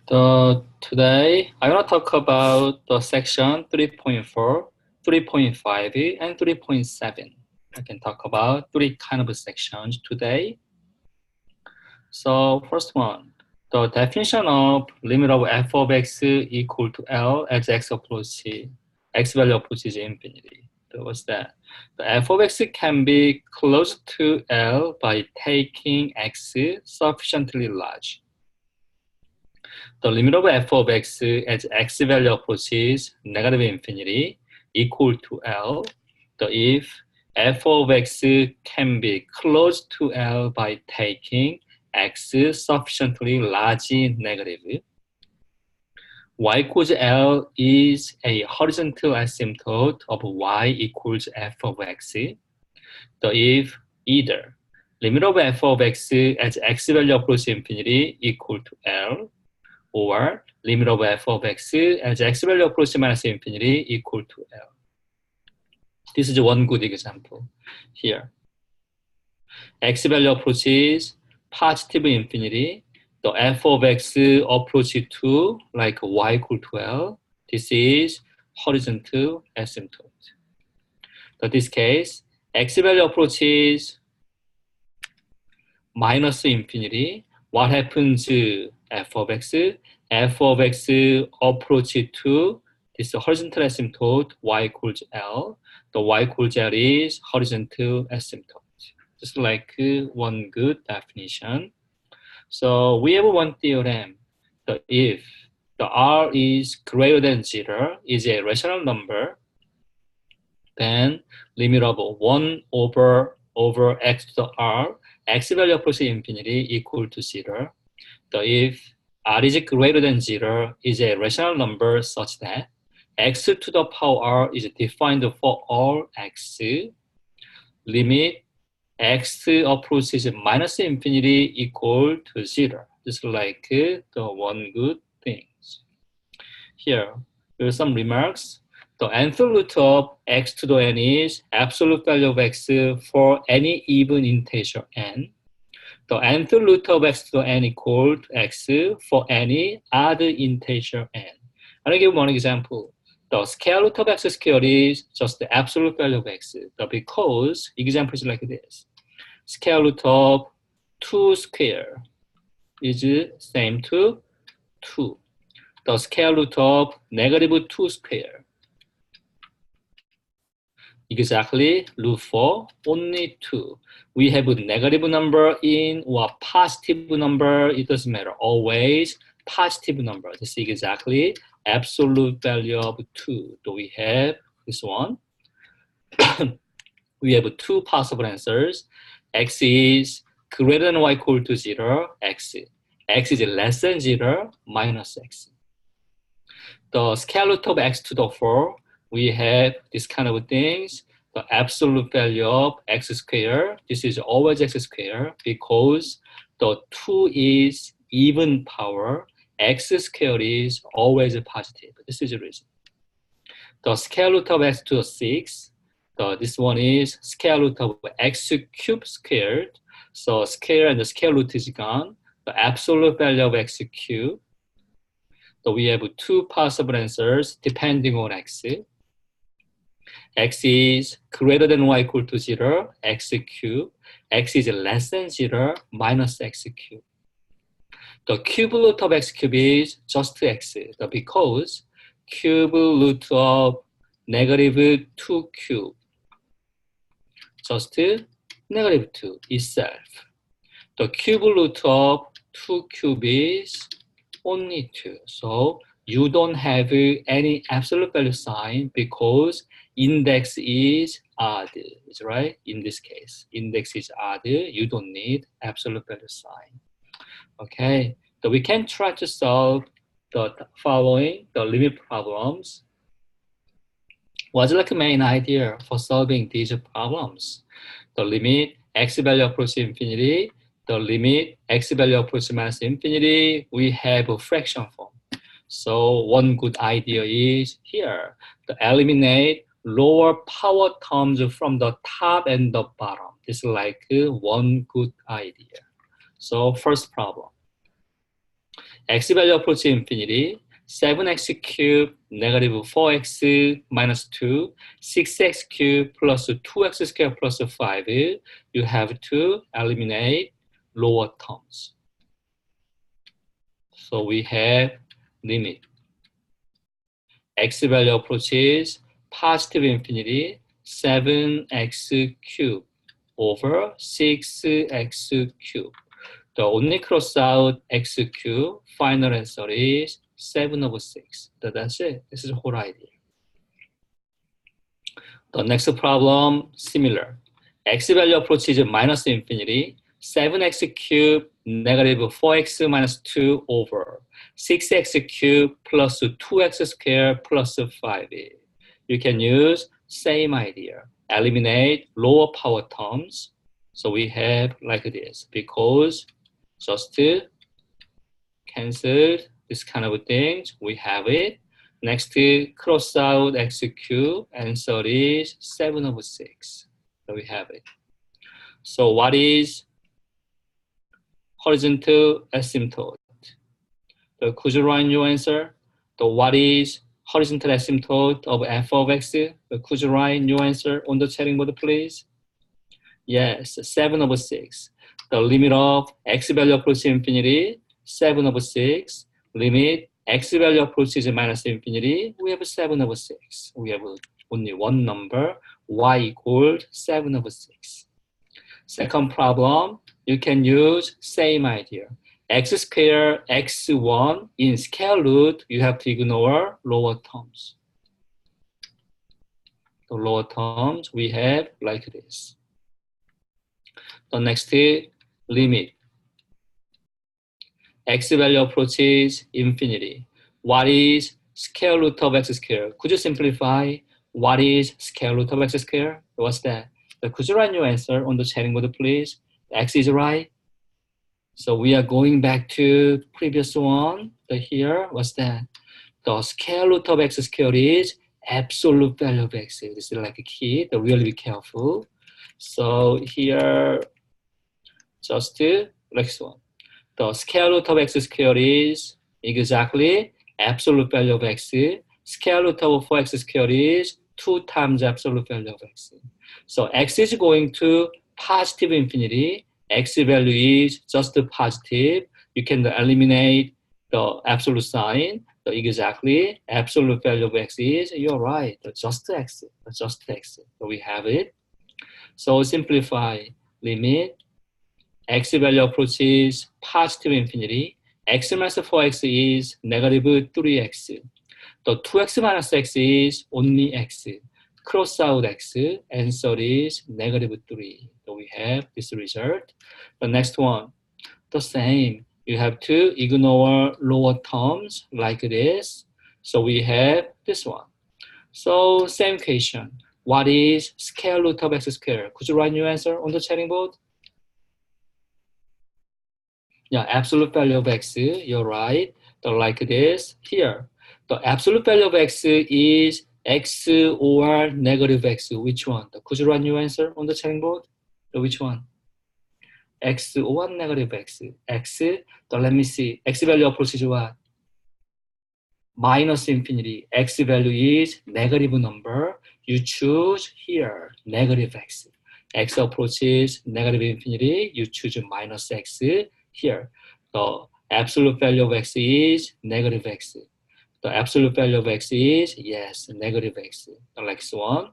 Today, I want to talk about the section 3.4, 3.5, and 3.7. I can talk about three kind of sections today. So first one, the definition of limit of f of x equal to L as x value approaches infinity. So what's that? The f of x can be close to L by taking x sufficiently large. The limit of f of x as x value approaches negative infinity equal to L. If f of x can be close to L by taking x sufficiently large negative, y equals L is a horizontal asymptote of y equals f of x. If either limit of f of x as x value approaches infinity equal to L, or limit of f of x as x value approaches minus infinity equal to L. This is one good example here. X value approaches positive infinity. The f of x approaches to like y equal to L. This is horizontal asymptote. In this case, x value approaches minus infinity. What happens to f of x? F of x approaches to this horizontal asymptote y equals L. The y equals L is horizontal asymptote. Just like one good definition. So we have one theorem. If the R is greater than 0, is a rational number, then limit of 1 over x to the R, x value approaches infinity equal to 0. If R is greater than 0 is a rational number such that x to the power R is defined for all x, limit x approaches minus infinity equal to 0. Just like the one good things. Here are some remarks. The nth root of x to the n is absolute value of x for any even integer n. The nth root of x to the n equal to x for any odd integer n. I'll give one example. The square root of x squared is just the absolute value of x. Because example is like this. Square root of 2 square is same to 2. The square root of negative 2 square exactly root 4 only 2. We have a negative number in or positive number, it doesn't matter, always positive number. This is exactly absolute value of 2. So we have this one. We have two possible answers. X is greater than y equal to 0, x. X is less than 0, minus x. The square root of x to the 4, we have this kind of things. The absolute value of x squared, this is always x squared because the 2 is even power, x squared is always positive. This is the reason. The square root of x to the 6, this one is square root of x cubed squared. So square and the square root is gone. The absolute value of x cubed. So we have two possible answers depending on x. X is greater than y equal to 0, x cubed. X is less than 0, minus x cubed. The cube root of x cubed is just x. Because cube root of negative 2 cube, just negative 2 itself. The cube root of 2 cube is only 2. So you don't have any absolute value sign because index is odd, is right? In this case, index is odd. You don't need absolute value sign. Okay, so we can try to solve the following, the limit problems. What's like the main idea for solving these problems? The limit x value approaches infinity, the limit x value approaches minus infinity, we have a fraction form. So one good idea is here, to eliminate lower power terms from the top and the bottom. This is like one good idea. So first problem. x value approach infinity, 7x cubed negative 4x minus 2, 6x cubed plus 2x squared plus 5, you have to eliminate lower terms. So we have limit. X value approaches positive infinity, 7x cubed over 6x cubed. The only cross out x cubed, final answer is 7 over 6. That's it. This is the whole idea. The next problem, similar. X value approaches minus infinity, 7x cubed negative 4x minus 2 over 6x cubed plus 2x squared plus 5. You can use same idea. Eliminate lower power terms. So we have like this, because just cancel this kind of things. We have it. Next, cross out x cubed. Answer is 7 over 6. So we have it. So what is horizontal asymptote? So could you write your answer? So what is horizontal asymptote of f of x? So could you write your answer on the chatting board, please? Yes, 7 over 6. The limit of x value approaches infinity, 7 over 6. Limit x value approaches minus infinity, we have 7 over 6. We have only one number, y equals 7 over 6. Second problem, you can use same idea. X squared, x1 in square root, you have to ignore lower terms. The lower terms we have like this. The next limit. X value approaches infinity. What is square root of x squared? Could you simplify what is square root of x squared? What's that? Could you write your answer on the chatting board, please? X is right. So we are going back to previous one. Here, what's that? The square root of x squared is absolute value of x. This is like a key. So really be careful. So here, just next one. The square root of x squared is exactly absolute value of x. Square root of 4x squared is 2 times absolute value of x. So x is going to positive infinity. X value is just positive. You can eliminate the absolute sign. So exactly absolute value of x is, you're right, just x. Just x. So we have it. So simplify limit. X value approaches positive infinity. X minus 4x is negative 3x. The 2x minus x is only x. Cross out x, answer is negative 3. So we have this result. The next one, the same. You have to ignore lower terms like this. So we have this one. So same question. What is square root of x squared? Could you write your answer on the chatting board? Yeah, absolute value of x, you're right. So like this here. The absolute value of x is x or negative x. Which one? Could you write your answer on the chatting board? Which one? X or negative x? X, so let me see. X value approaches what? Minus infinity. X value is negative number. You choose here, negative x. X approaches negative infinity. You choose minus x here. The absolute value of x is negative x. The absolute value of x is, yes, negative x. The next one,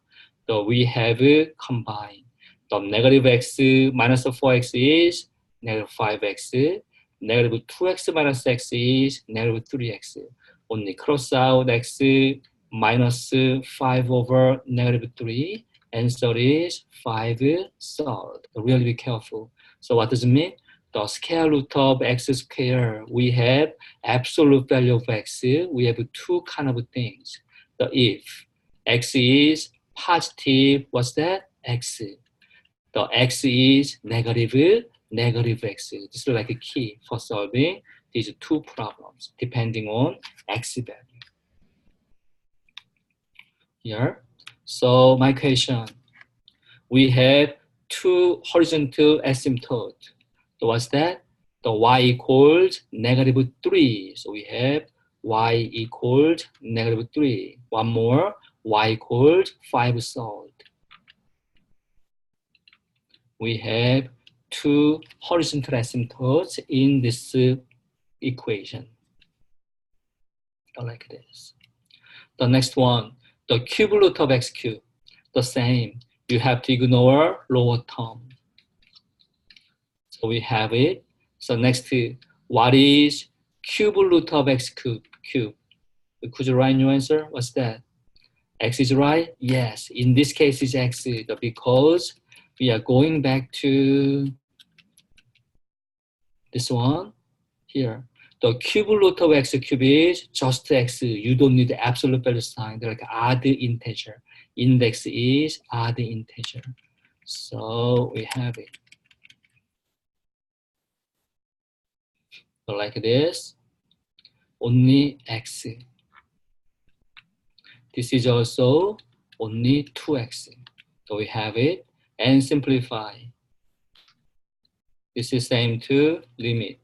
so we have combined. The negative x minus 4x is negative 5x. Negative 2x minus x is negative 3x. Only cross out x minus 5 over negative 3. Answer is 5 third. Really be careful. So what does it mean? The square root of x squared, we have absolute value of x. We have two kind of things. The if x is positive, what's that? X. The x is negative, negative x. This is like a key for solving these two problems, depending on x value. Here. So my question, we have two horizontal asymptotes. So what's that? the y equals negative 3. So we have y equals negative 3. One more, y equals 5/3. We have two horizontal asymptotes in this equation, like this. The next one, the cube root of x cube, the same. You have to ignore lower term. So we have it. So next, what is cube root of x cube? Could you write your answer? What's that? X is right? Yes. In this case, it's x because we are going back to this one here. The cube root of x cube is just x. You don't need the absolute value sign. They're like odd integer. Index is odd integer. So we have it. So like this. Only x. This is also only 2x. So we have it and simplify. This is same to limit.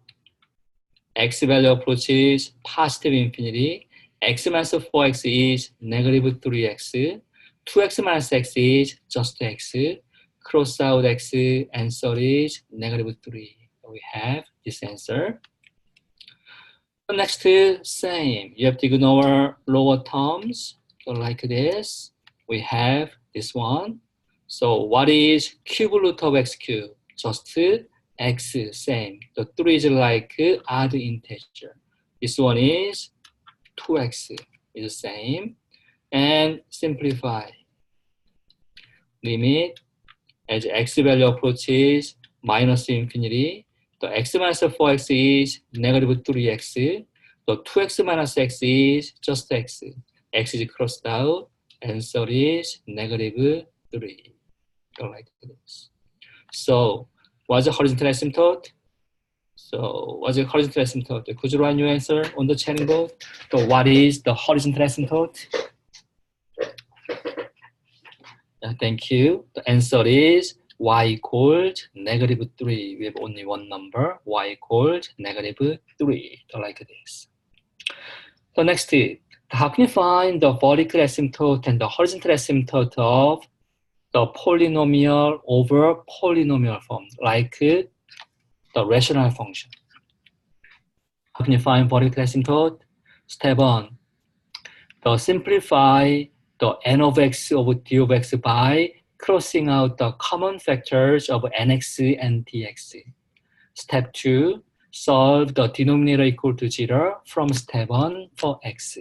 X value approaches positive infinity. X minus 4x is negative 3x. 2x minus x is just x. Cross out x, answer is negative 3. So we have this answer. Next, same. You have to ignore lower terms. So like this, we have this one. So what is cube root of x cube? Just x, same. The 3 is like odd integer. This one is 2x, is the same. And simplify. Limit as x value approaches minus infinity. The x minus 4x is negative 3x. The 2x minus x is just x. X is crossed out. Answer is negative 3. Like this. So, what's the horizontal asymptote? So, what's the horizontal asymptote? Could you write your answer on the chatting board? So, what is the horizontal asymptote? Thank you. The answer is y equals negative 3. We have only one number. Y equals negative 3. Like this. So next, how can you find the vertical asymptote and the horizontal asymptote of the polynomial over polynomial form, like the rational function? How can you find vertical asymptote? Step 1, simplify the n of x over d of x by crossing out the common factors of nx and dx. Step 2, solve the denominator equal to 0 from step 1 for x.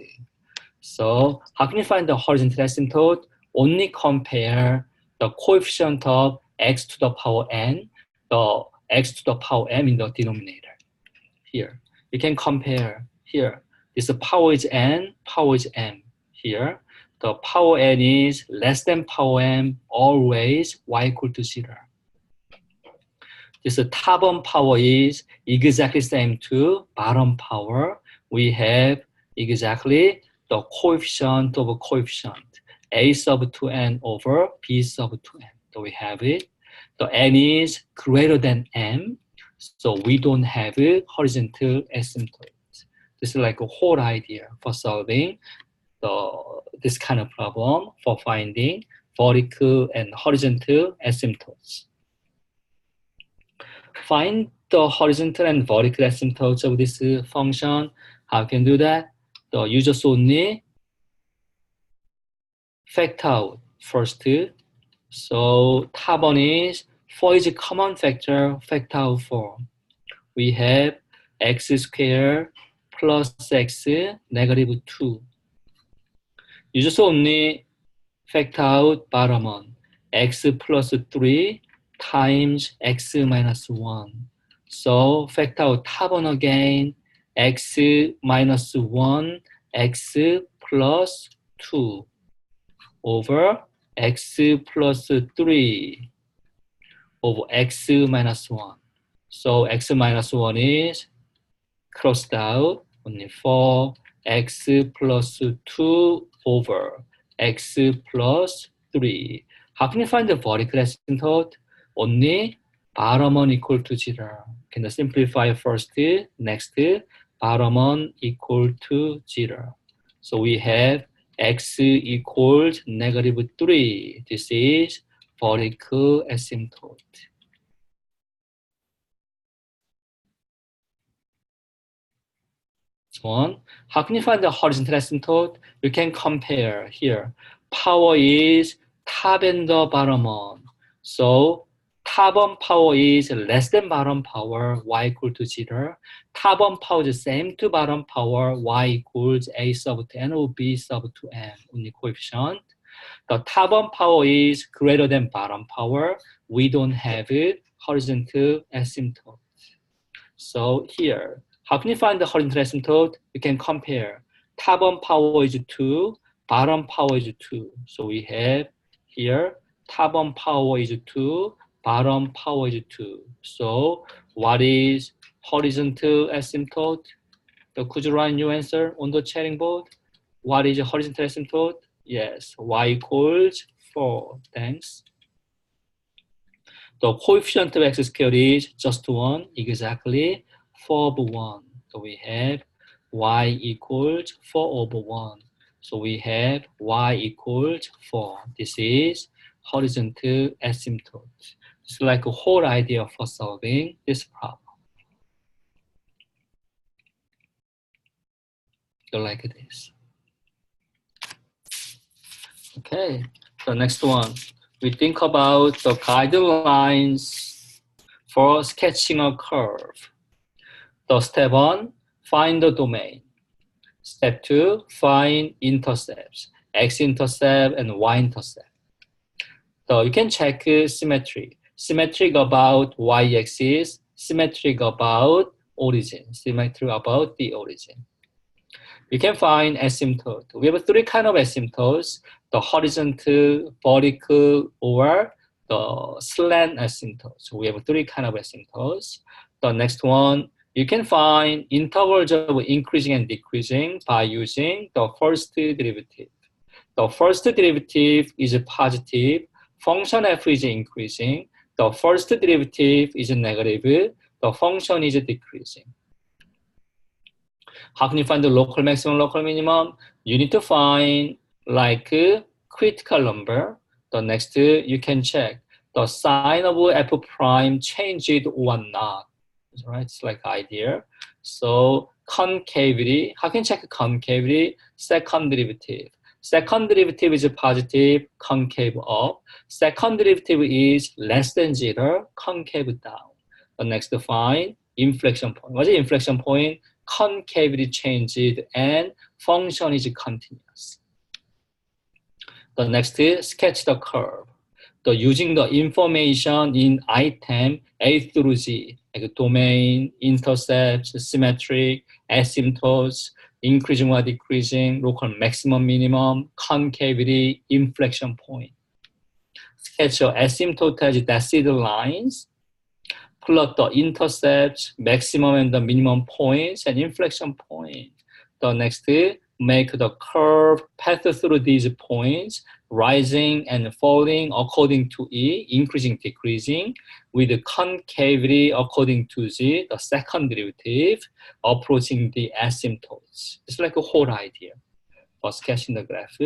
So how can you find the horizontal asymptote? Only compare the coefficient of x to the power n, the x to the power m in the denominator. Here, you can compare here. This power is n, power is m. Here, the power n is less than power m, always y equal to 0. This top power is exactly same to bottom power. We have exactly the coefficient of a coefficient, a sub 2n over b sub 2n. So we have it. The n is greater than m, so we don't have a horizontal asymptote. This is like a whole idea for solving this kind of problem, for finding vertical and horizontal asymptotes. Find the horizontal and vertical asymptotes of this function. How can you do that? You just only factor out first. So top one is 4 is a common factor, factor out 4. We have x squared plus x negative 2. You just only factor out bottom one, x plus 3 times x minus 1. So factor out top one again, x minus 1, x plus 2 over x plus 3 over x minus 1. So x minus 1 is crossed out, only 4, x plus 2 over x plus 3. How can you find the vertical asymptote? Only bottom one equal to 0. Can I simplify first, next, bottom one equal to 0. So we have x equals -3. This is vertical asymptote. One. How can you find the horizontal asymptote? You can compare here. Power is top and the bottom one. So top one power is less than bottom power, y equal to 0. Top one power is the same to bottom power, y equals a sub to n or b sub to n, only coefficient. The top one power is greater than bottom power. We don't have it, horizontal asymptote. So here, how can you find the horizontal asymptote? You can compare. Top one power is 2, bottom power is 2. So we have here, top one power is 2, bottom power is 2. So what is horizontal asymptote? So could you write your answer on the chatting board? What is a horizontal asymptote? Yes, y equals 4. Thanks. The coefficient of x squared is just 1, exactly 4 over 1. So we have y equals 4 over 1. So we have y equals 4. This is horizontal asymptote. It's like a whole idea for solving this problem. So like this. Okay, the next one. We think about the guidelines for sketching a curve. The step 1, find the domain. Step 2, find intercepts, x-intercept and y-intercept. So you can check symmetry. Symmetric about y-axis, symmetric about origin, symmetric about the origin. You can find asymptote. We have 3 kinds of asymptotes: the horizontal, vertical, or the slant asymptote. So we have 3 kinds of asymptotes. The next one, you can find intervals of increasing and decreasing by using the first derivative. The first derivative is positive. Function f is increasing. The first derivative is negative. The function is decreasing. How can you find the local maximum, local minimum? You need to find like critical number. The next, you can check the sign of f prime changed or not. Right? It's like idea. So concavity, how can you check concavity? Second derivative. Second derivative is positive, concave up. Second derivative is less than 0, concave down. The next, find inflection point. What's the inflection point? Concavity changed and function is continuous. The next is sketch the curve. Using the information in item A through Z, like domain, intercepts, symmetric, asymptotes, increasing or decreasing, local maximum, minimum, concavity, inflection point. Sketch your asymptote dotted lines, plot the intercepts, maximum and the minimum points, and inflection point. The next, make the curve path through these points, rising and falling according to E, increasing, decreasing, with the concavity according to Z, the second derivative, approaching the asymptotes. It's like a whole idea for sketching the graph.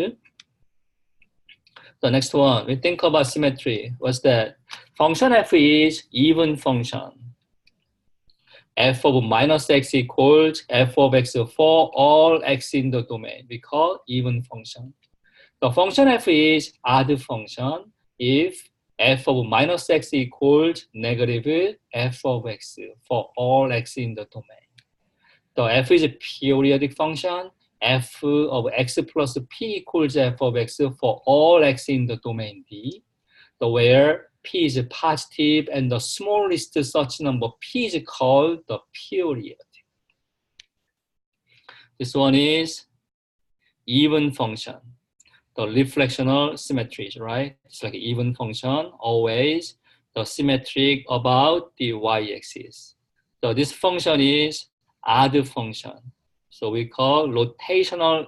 The next one, we think about symmetry. What's that? Function f is even function. F of minus x equals f of x for all x in the domain. We call even function. The function f is odd function if f of minus x equals negative f of x for all x in the domain. The f is a periodic function. F of x plus p equals f of x for all x in the domain D, where p is positive and the smallest such number p is called the period. This one is even function. The reflectional symmetry, right? It's like even function, always the symmetric about the y-axis. So this function is odd function. So we call rotational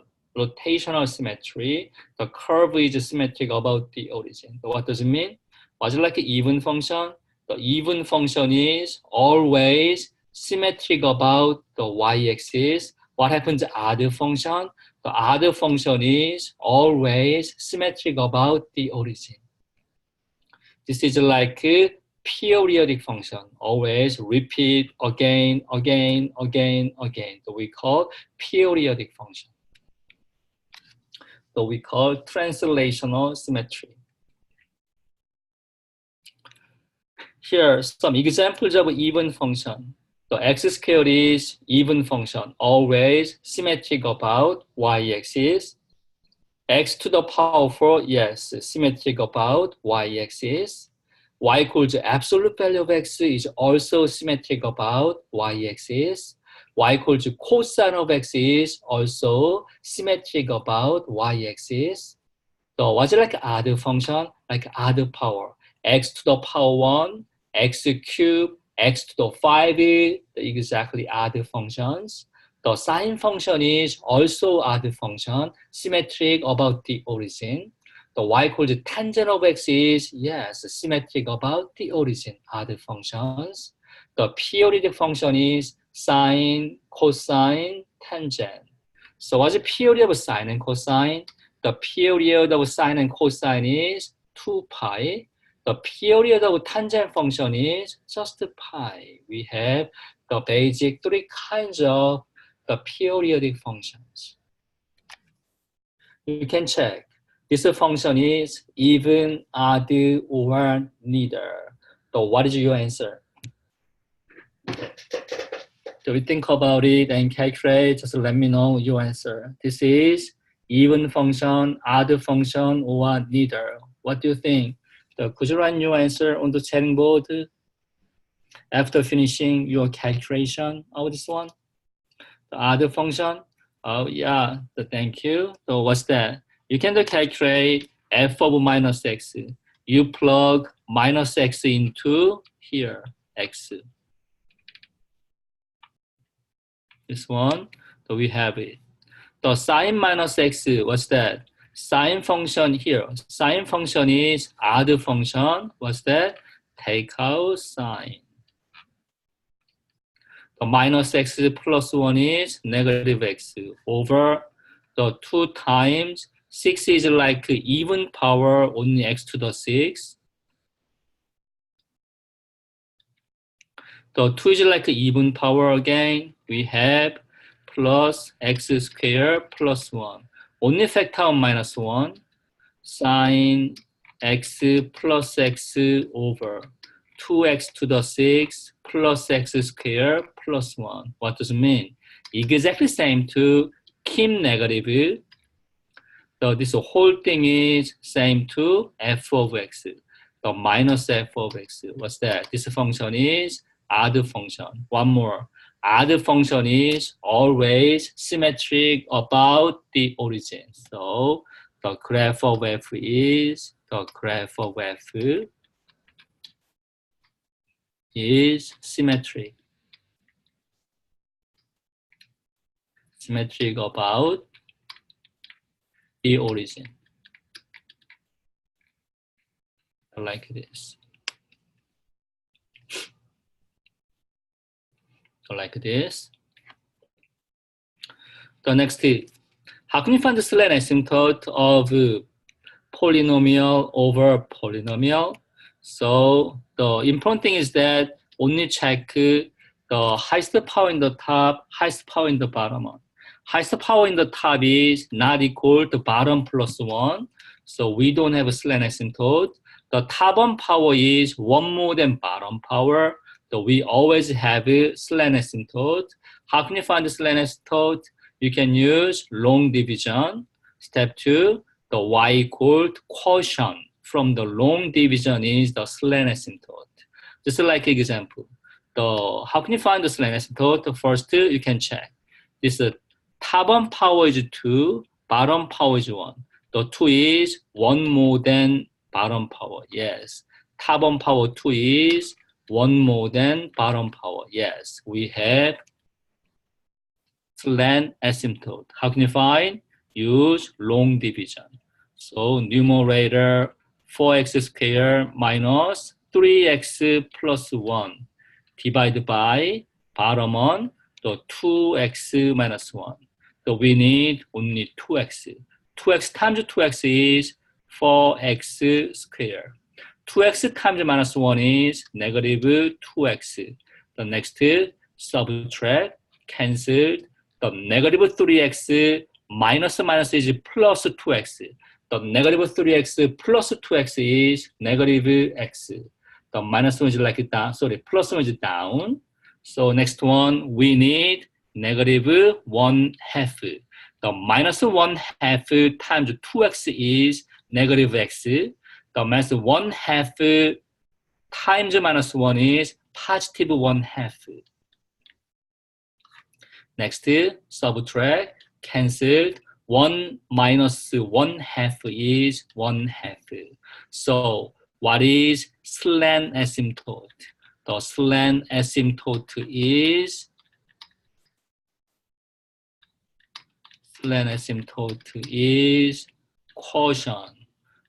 symmetry. The curve is symmetric about the origin. So what does it mean? Was it like an even function? The even function is always symmetric about the y-axis. What happens to odd function? The odd function is always symmetric about the origin. This is like a periodic function, always repeat again. So we call periodic function. So we call translational symmetry. Here are some examples of even function. The x squared is even function, always symmetric about y-axis. X to the power 4, yes, symmetric about y-axis. Y equals absolute value of x is also symmetric about y-axis. Y equals cosine of x is also symmetric about y-axis. So what's it like odd function? Like odd power. X to the power 1, x cubed, x to the 5 is exactly odd functions. The sine function is also odd function, symmetric about the origin. The y equals tangent of x is, yes, symmetric about the origin, odd functions. The periodic function is sine, cosine, tangent. So what's the period of sine and cosine? The period of sine and cosine is 2 pi. The period of tangent function is just pi. We have the basic 3 kinds of the periodic functions. You can check. This function is even, odd, or neither. So what is your answer? So we think about it and calculate. Just let me know your answer. This is even function, odd function, or neither. What do you think? So could you write your answer on the chatting board after finishing your calculation of this one? The other function? Oh yeah, thank you. So what's that? You can calculate f of minus x. You plug minus x into here, x. This one, so we have it. The sine minus x, what's that? Sine function here. Sine function is odd function. What's that? Take out sine. The minus x plus 1 is negative x over the 2 times 6 is like even power, only x to the 6. The 2 is like even power again. We have plus x squared plus 1. Only factor of minus 1. Sine x plus x over 2x to the 6 plus x squared plus 1. What does it mean? Exactly same to keep negative. So this whole thing is same to f of x. The minus f of x. What's that? This function is odd function. One more. Odd function is always symmetric about the origin. So the graph of f is, the graph of f is symmetric. Symmetric about the origin. Like this. Like this. The next is, how can you find the slant asymptote of polynomial over polynomial? So the important thing is that only check the highest power in the top, highest power in the bottom one. Highest power in the top is not equal to bottom plus 1. So we don't have a slant asymptote. The top one power is 1 more than bottom power. So we always have a slant asymptote. How can you find the slant asymptote? You can use long division. Step 2, the y equal to quotient from the long division is the slant asymptote. Just like example. How can you find the slant asymptote? First, you can check. This top one power is 2, bottom power is 1. The 2 is 1 more than bottom power. Yes. Top one power 2 is 1 more than bottom power. Yes. We have slant asymptote. How can you find? Use long division. So numerator 4x squared minus 3x plus 1 divided by bottom one, the 2x minus 1. So we need only 2x. 2x times 2x is 4x squared. 2x times minus 1 is negative 2x. The next subtract, cancel. The negative 3x minus is plus 2x. The negative 3x plus 2x is negative x. The minus 1 is like down, sorry, plus 1 is down. So next one, we need negative 1/2. The minus 1/2 times 2x is negative x. The minus 1/2 times minus 1 is positive 1/2. Next, subtract, cancel. 1 minus 1/2 is 1/2. So what is slant asymptote? The slant asymptote is quotient.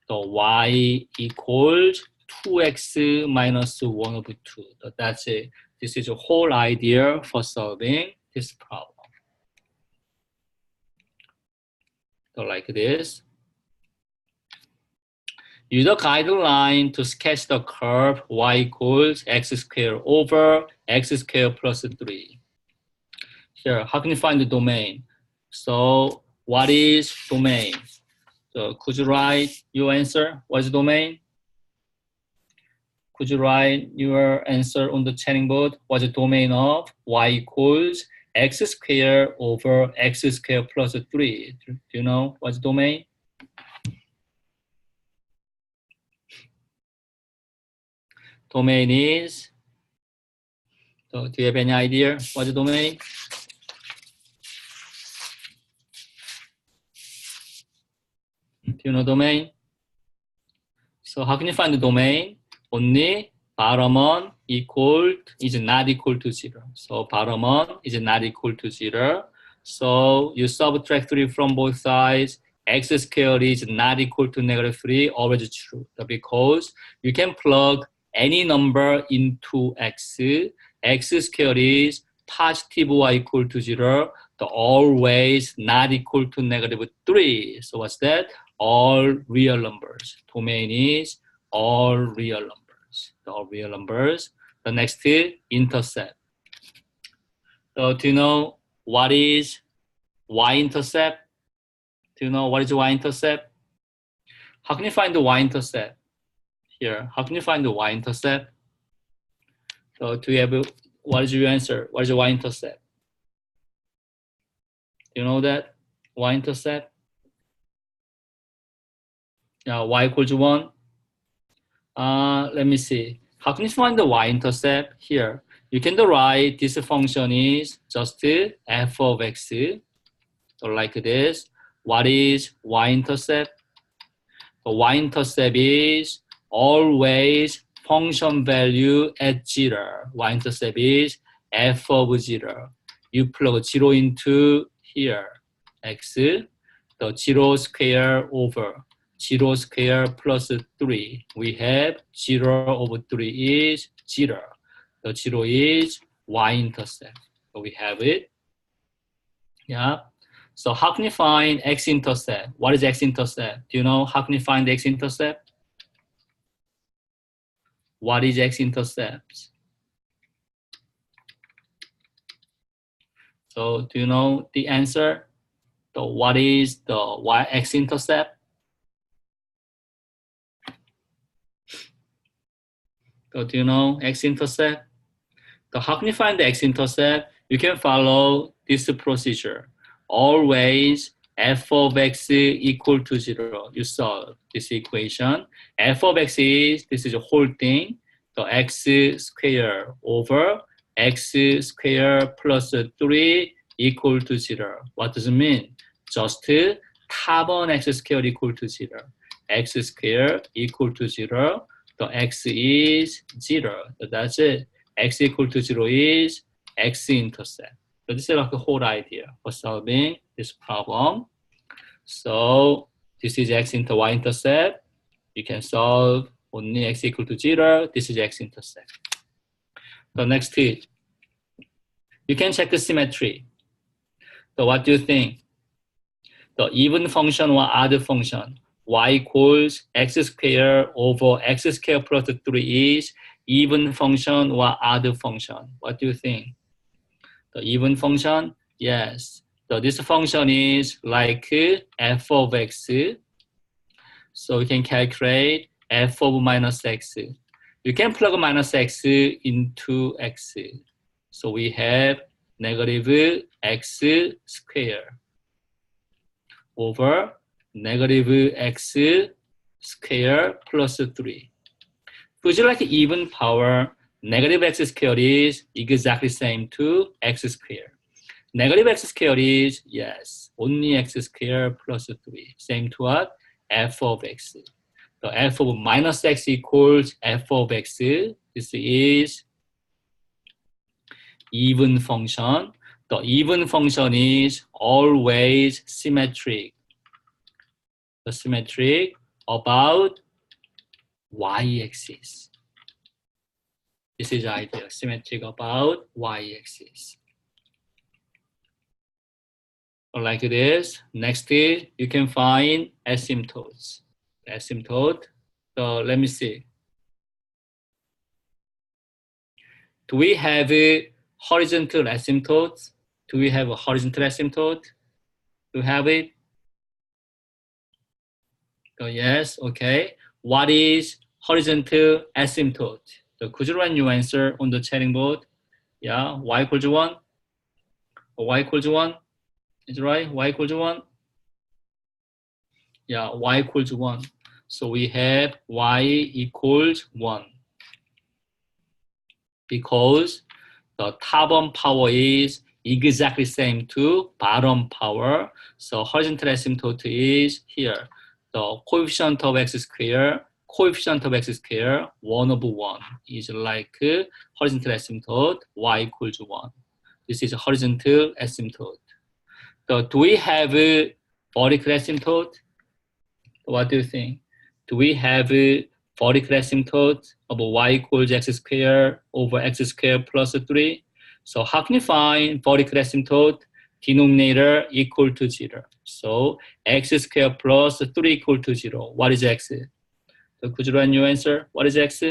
The y equals 2x minus 1 over 2. So that's it. This is the whole idea for solving this problem. So like this. Use a guideline to sketch the curve y equals x squared over x squared plus 3. Here, how can you find the domain? So what is domain? So could you write your answer? What is domain? Could you write your answer on the chatting board? What's the domain of y equals x squared over x squared plus 3? Do you know what's the domain? Domain is, so do you have any idea what's the domain? Do you know domain? So how can you find the domain? Only bottom one is not equal to 0. So bottom one is not equal to 0. So you subtract 3 from both sides. X squared is not equal to negative 3, always true. Because you can plug any number into x. X squared is positive y equal to 0. The always not equal to negative 3. So what's that? All real numbers. Domain is all real numbers. All real numbers. The next is intercept. So do you know what is y-intercept? Do you know what is y-intercept? How can you find the y-intercept? Here, how can you find the y-intercept? So do you have, what is your answer? What is the y-intercept? Do you know that? Y-intercept? Yeah, y equals 1. Let me see. How can you find the y-intercept? Here, you can write this function is just f of x. So like this. What is y-intercept? The y-intercept is always function value at 0. Y-intercept is f of 0. You plug 0 into here, x, the 0 square over 0 square plus 3. We have 0 over 3 is 0. The 0 is y-intercept. So we have it. Yeah. So how can you find x-intercept? What is x-intercept? Do you know how can you find x-intercept? What is x-intercept? So do you know the answer? So what is the x-intercept? So do you know x-intercept? So how can you find the x-intercept? You can follow this procedure. Always f of x equal to 0. You solve this equation. F of x is, this is a whole thing. So x squared over x squared plus 3 equal to 0. What does it mean? Just top on x squared equal to 0. X squared equal to 0. So x is 0. So that's it. X equal to 0 is x-intercept. So this is like the whole idea for solving this problem. So this is x into y-intercept. You can solve only x equal to 0. This is x-intercept. The next, you can check the symmetry. So what do you think? The even function or odd function, y equals x squared over x squared plus 3 is even function or odd function? What do you think? The even function? Yes. So this function is like f of x. So we can calculate f of minus x. You can plug minus x into x. So we have negative x squared over negative x squared plus 3. So it's like even power, negative x squared is exactly same to x squared. Negative x squared is, yes, only x squared plus 3. Same to what? F of x. So f of minus x equals f of x. This is even function. The even function is always symmetric. The symmetric about y-axis. This is the idea, symmetric about y-axis. Like this. Next, you can find asymptotes. Asymptote. So let me see. Do we have a horizontal asymptote? Do we have a horizontal asymptote? Do you have it? So yes, okay. What is horizontal asymptote? So could you write your answer on the chatting board? Yeah, y equals 1. Or y equals 1. Is it right? Y equals 1. Yeah, y equals 1. So we have y equals 1. Because the top power is exactly same to bottom power. So horizontal asymptote is here. The coefficient of x squared, 1 over 1 is like horizontal asymptote, y equals 1. This is a horizontal asymptote. So do we have a vertical asymptote? What do you think? Do we have a vertical asymptote of y equals x squared over x squared plus 3? So how can you find vertical asymptote? Denominator equal to 0. So x squared plus 3 equal to 0. What is x? So could you write your answer? What is x?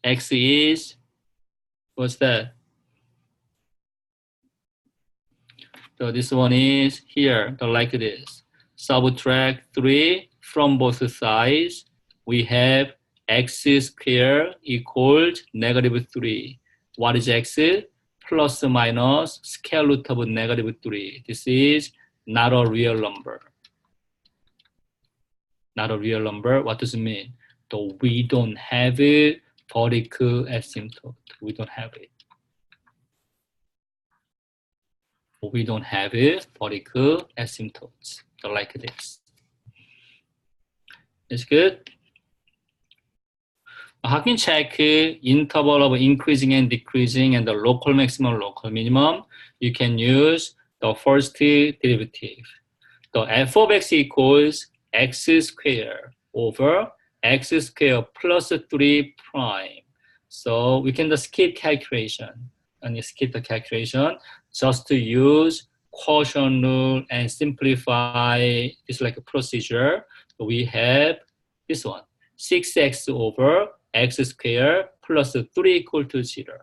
X is, what's that? So this one is here, like this. Subtract 3 from both sides. We have x squared equals negative 3. What is x? Plus or minus square root of negative 3. This is not a real number. Not a real number. What does it mean? So we don't have a vertical asymptote. We don't have it. We don't have a vertical asymptotes. So like this. It's good. How can you check interval of increasing and decreasing and the local maximum, local minimum? You can use the first derivative. The f of x equals x squared over x squared plus 3 prime. So we can just skip calculation. And you skip the calculation just to use quotient rule and simplify this like a procedure. So we have this one, 6x over x squared plus 3 equal to 0.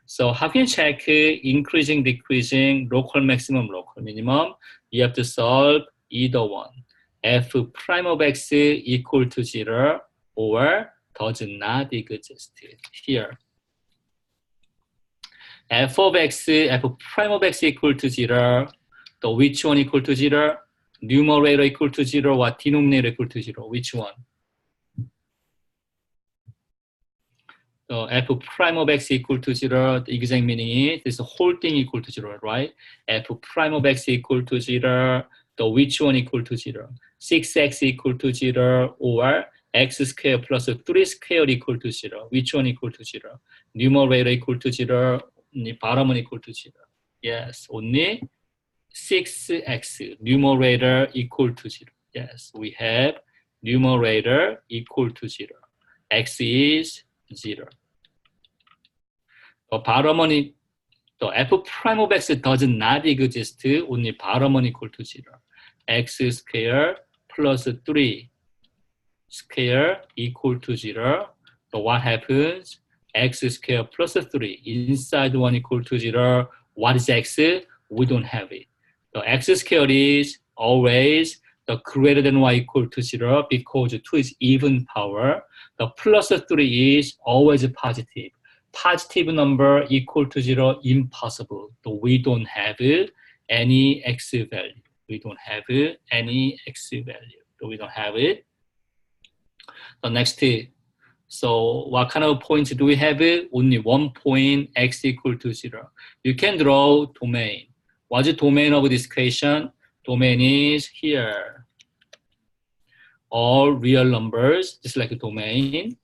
So how can you check increasing, decreasing, local maximum, local minimum? You have to solve either one. F prime of x equal to 0 or does not exist here. F of x, f prime of x equal to 0. So which one equal to 0? Numerator equal to 0 or denominator equal to 0? Which one? So f prime of x equal to 0, the exact meaning is this whole thing equal to 0, right? F prime of x equal to 0, the which one equal to 0? 6x equal to 0 or x squared plus 3 squared equal to 0. Which one equal to 0? Numerator equal to 0, bottom one equal to 0. Yes, only 6x, numerator equal to 0. Yes, we have numerator equal to 0. X is 0. The bottom the f prime of x does not exist, only bottom equal to 0. X square plus 3 square equal to 0. So what happens? X square plus 3 inside 1 equal to 0. What is x? We don't have it. The x squared is always the greater than y equal to 0 because 2 is even power. The plus 3 is always positive. Positive number equal to 0, impossible. So we don't have any x value. We don't have any x value. So we don't have it. The next, so what kind of points do we have? Only 1 point, x equal to 0. You can draw domain. What's the domain of this equation? Domain is here. All real numbers, just like a domain.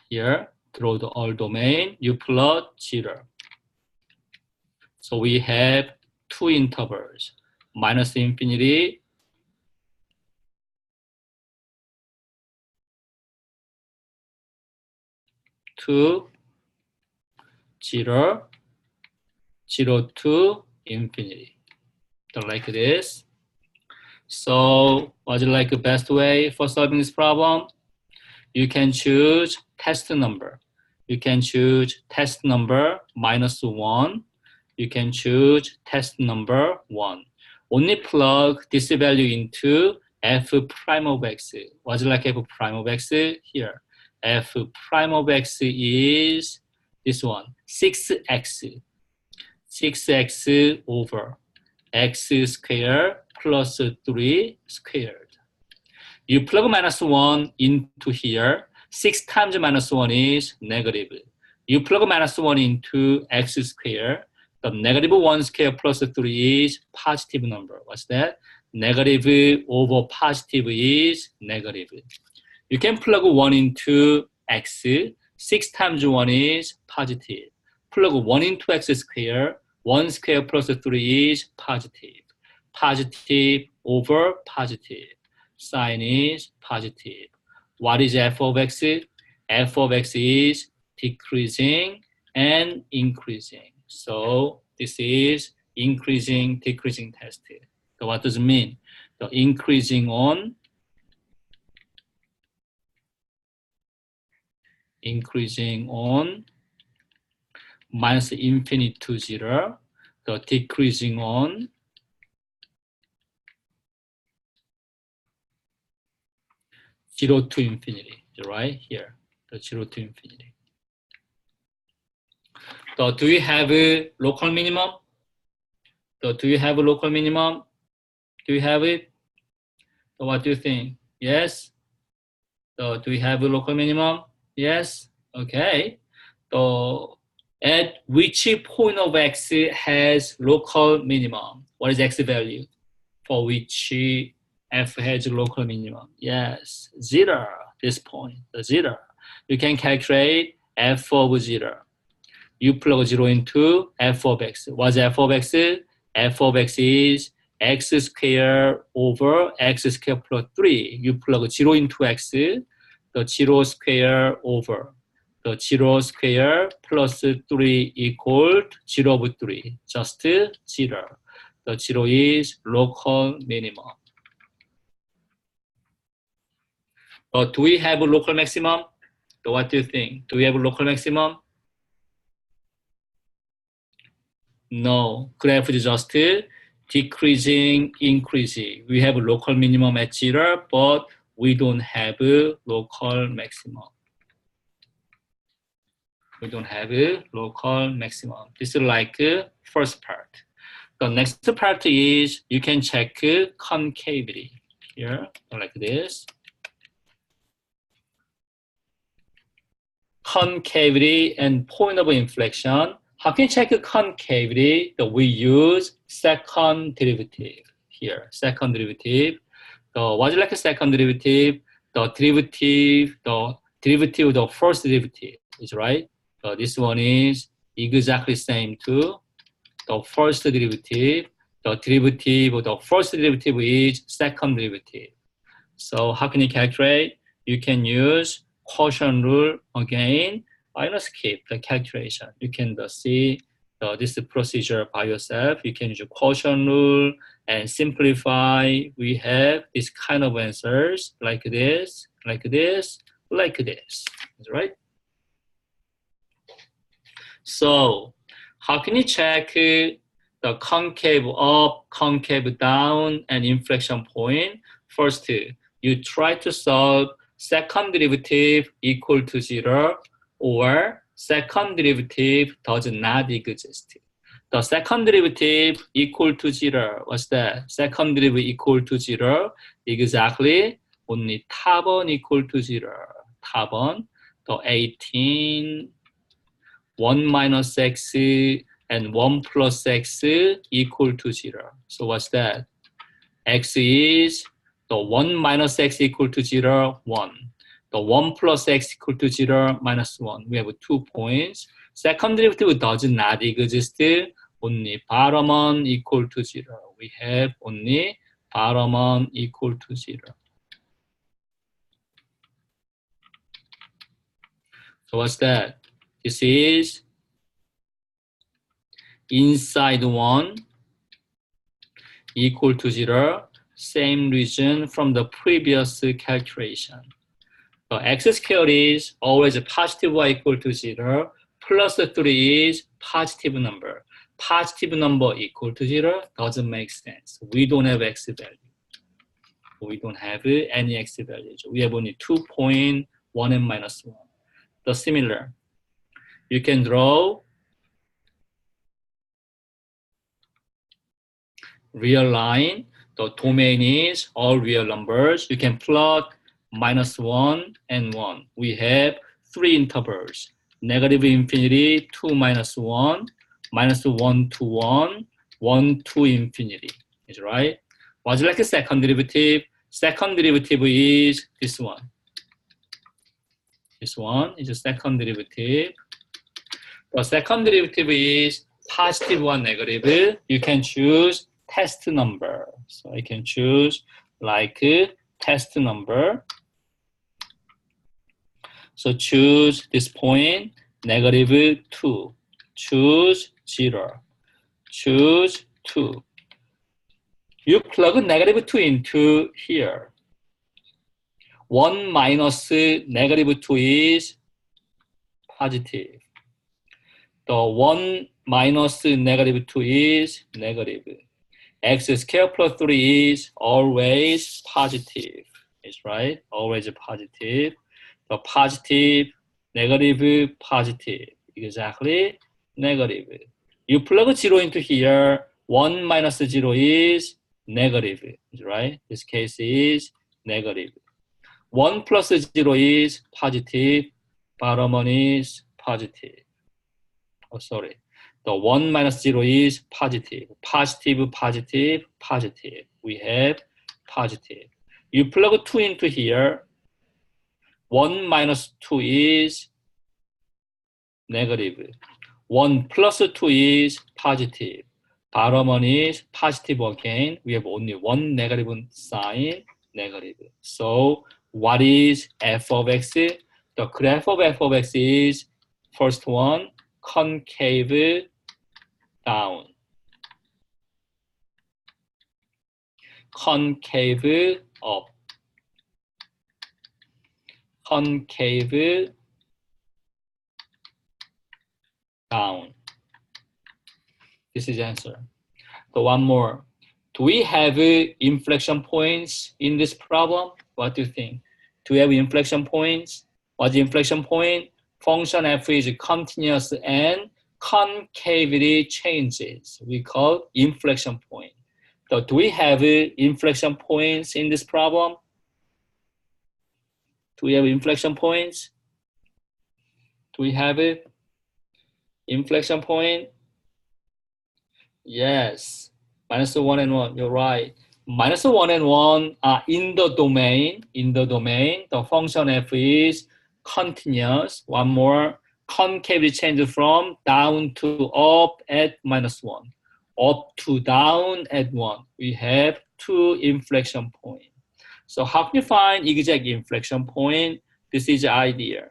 Here, draw the all domain, you plot 0. So we have two intervals, minus infinity to 0, 0 to infinity. So like this. So what's like the best way for solving this problem? You can choose test number. You can choose test number -1. You can choose test number 1. Only plug this value into f prime of x. What's like f prime of x? Here. F prime of x is this one, 6x. 6x over x squared plus 3 squared. You plug -1 into here. 6 times -1 is negative. You plug -1 into x squared. The -1 squared plus 3 is positive number. What's that? Negative over positive is negative. You can plug 1 into x. 6 times 1 is positive. Plug 1 into x squared. 1 squared plus 3 is positive. Positive over positive. Sign is positive. What is f of x? F of x is decreasing and increasing. So this is increasing, decreasing test. So what does it mean? The increasing on minus infinity to 0. The decreasing on zero to infinity, right here, the 0 to infinity. So do you have a local minimum? So do you have a local minimum? Do you have it? So what do you think? Yes? So do you have a local minimum? Yes? Okay. So at which point of x has local minimum? What is x value for which f has local minimum? Yes, 0, this point, the 0. You can calculate f of 0. You plug 0 into f of x. What's f of x? F of x is x squared over x squared plus 3. You plug 0 into x, the 0 squared over the 0 squared plus 3 equal 0 over 3, just 0. The 0 is local minimum. Do we have a local maximum? So what do you think? Do we have a local maximum? No, graph is just decreasing, increasing. We have a local minimum at 0, but we don't have a local maximum. We don't have a local maximum. This is like first part. The next part is you can check concavity. Here, like this. Concavity and point of inflection. How can you check concavity? We use second derivative here. Second derivative. What's like a second derivative? The derivative of the first derivative is right. This one is exactly same to the first derivative. the derivative of the first derivative is second derivative. So how can you calculate? You can use quotient rule again. Skip the calculation. You can see this procedure by yourself. You can use quotient rule and simplify. We have this kind of answers like this, like this, like this. That's right. So how can you check the concave up, concave down, and inflection point? First, you try to solve second derivative equal to 0 or second derivative does not exist. The second derivative equal to 0, what's that? Second derivative equal to 0, exactly only top equal to 0. Top the 18, 1 minus x and 1 plus x equal to 0. So what's that? X is the 1 minus x equal to 0, 1. The 1 plus x equal to 0, minus 1. We have 2 points. Second derivative does not exist. Only bottom one equal to 0. We have only bottom one equal to 0. So what's that? This is inside 1 equal to 0. Same reason from the previous calculation. So x squared is always positive y equal to 0. Plus 3 is positive number. Positive number equal to 0 doesn't make sense. We don't have x value. We don't have any x values. We have only 2.1 and minus 1. The similar. You can draw real line. The domain is all real numbers. You can plot minus 1 and 1. We have 3 intervals. Negative infinity, 2 minus 1, minus 1 to 1, 1 to infinity. Is right? What's like a second derivative? Second derivative is this one. This one is a second derivative. The second derivative is positive 1, negative. You can choose test number. So I can choose like test number. So choose this point, negative 2. Choose 0. Choose 2. You plug negative 2 into here. 1 minus negative 2 is positive. The 1 minus negative 2 is negative. X squared plus 3 is always positive. It's right? Always positive. The positive, negative, positive. Exactly, negative. You plug 0 into here. 1 minus 0 is negative. Right? This case is negative. 1 plus 0 is positive. Bottom one is positive. Oh, sorry. The 1 minus 0 is positive. Positive, positive, positive. We have positive. You plug 2 into here. 1 minus 2 is negative. 1 plus 2 is positive. Bottom one is positive again. We have only one negative sign, negative. So what is f of x? The graph of f of x is first one, concave down. Concave up. Concave down. This is the answer. So one more. Do we have inflection points in this problem? What do you think? Do we have inflection points? What's the inflection point? Function f is continuous and concavity changes. We call inflection point. So do we have inflection points in this problem? Do we have inflection points? Do we have it? Inflection point? Yes. Minus 1 and 1, you're right. Minus 1 and 1 are in the domain. In the domain, the function f is continuous. One more, concavity change from down to up at minus 1. up to down at 1. We have 2 inflection points. So how can you find exact inflection point? This is the idea.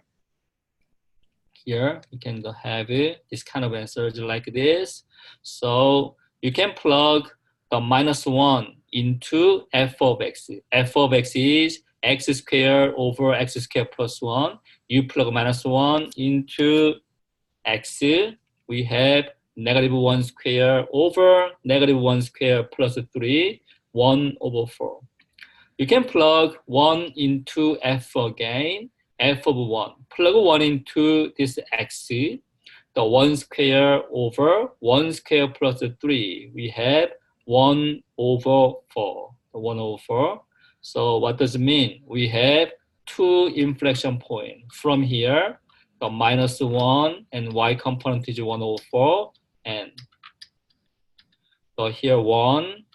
Here, you can have it, this kind of answers like this. So you can plug the -1 into f of x. F of x is x squared over x squared plus 1. You plug -1 into x. We have -1 squared over -1 squared plus 3, 1 over 4. You can plug 1 into f again, f of 1. Plug 1 into this x, the 1 square over 1 square plus 3. We have 1 over 4, the 1 over 4. So what does it mean? We have 2 inflection points. From here, the -1 and y component is 1 over 4. And so here 1,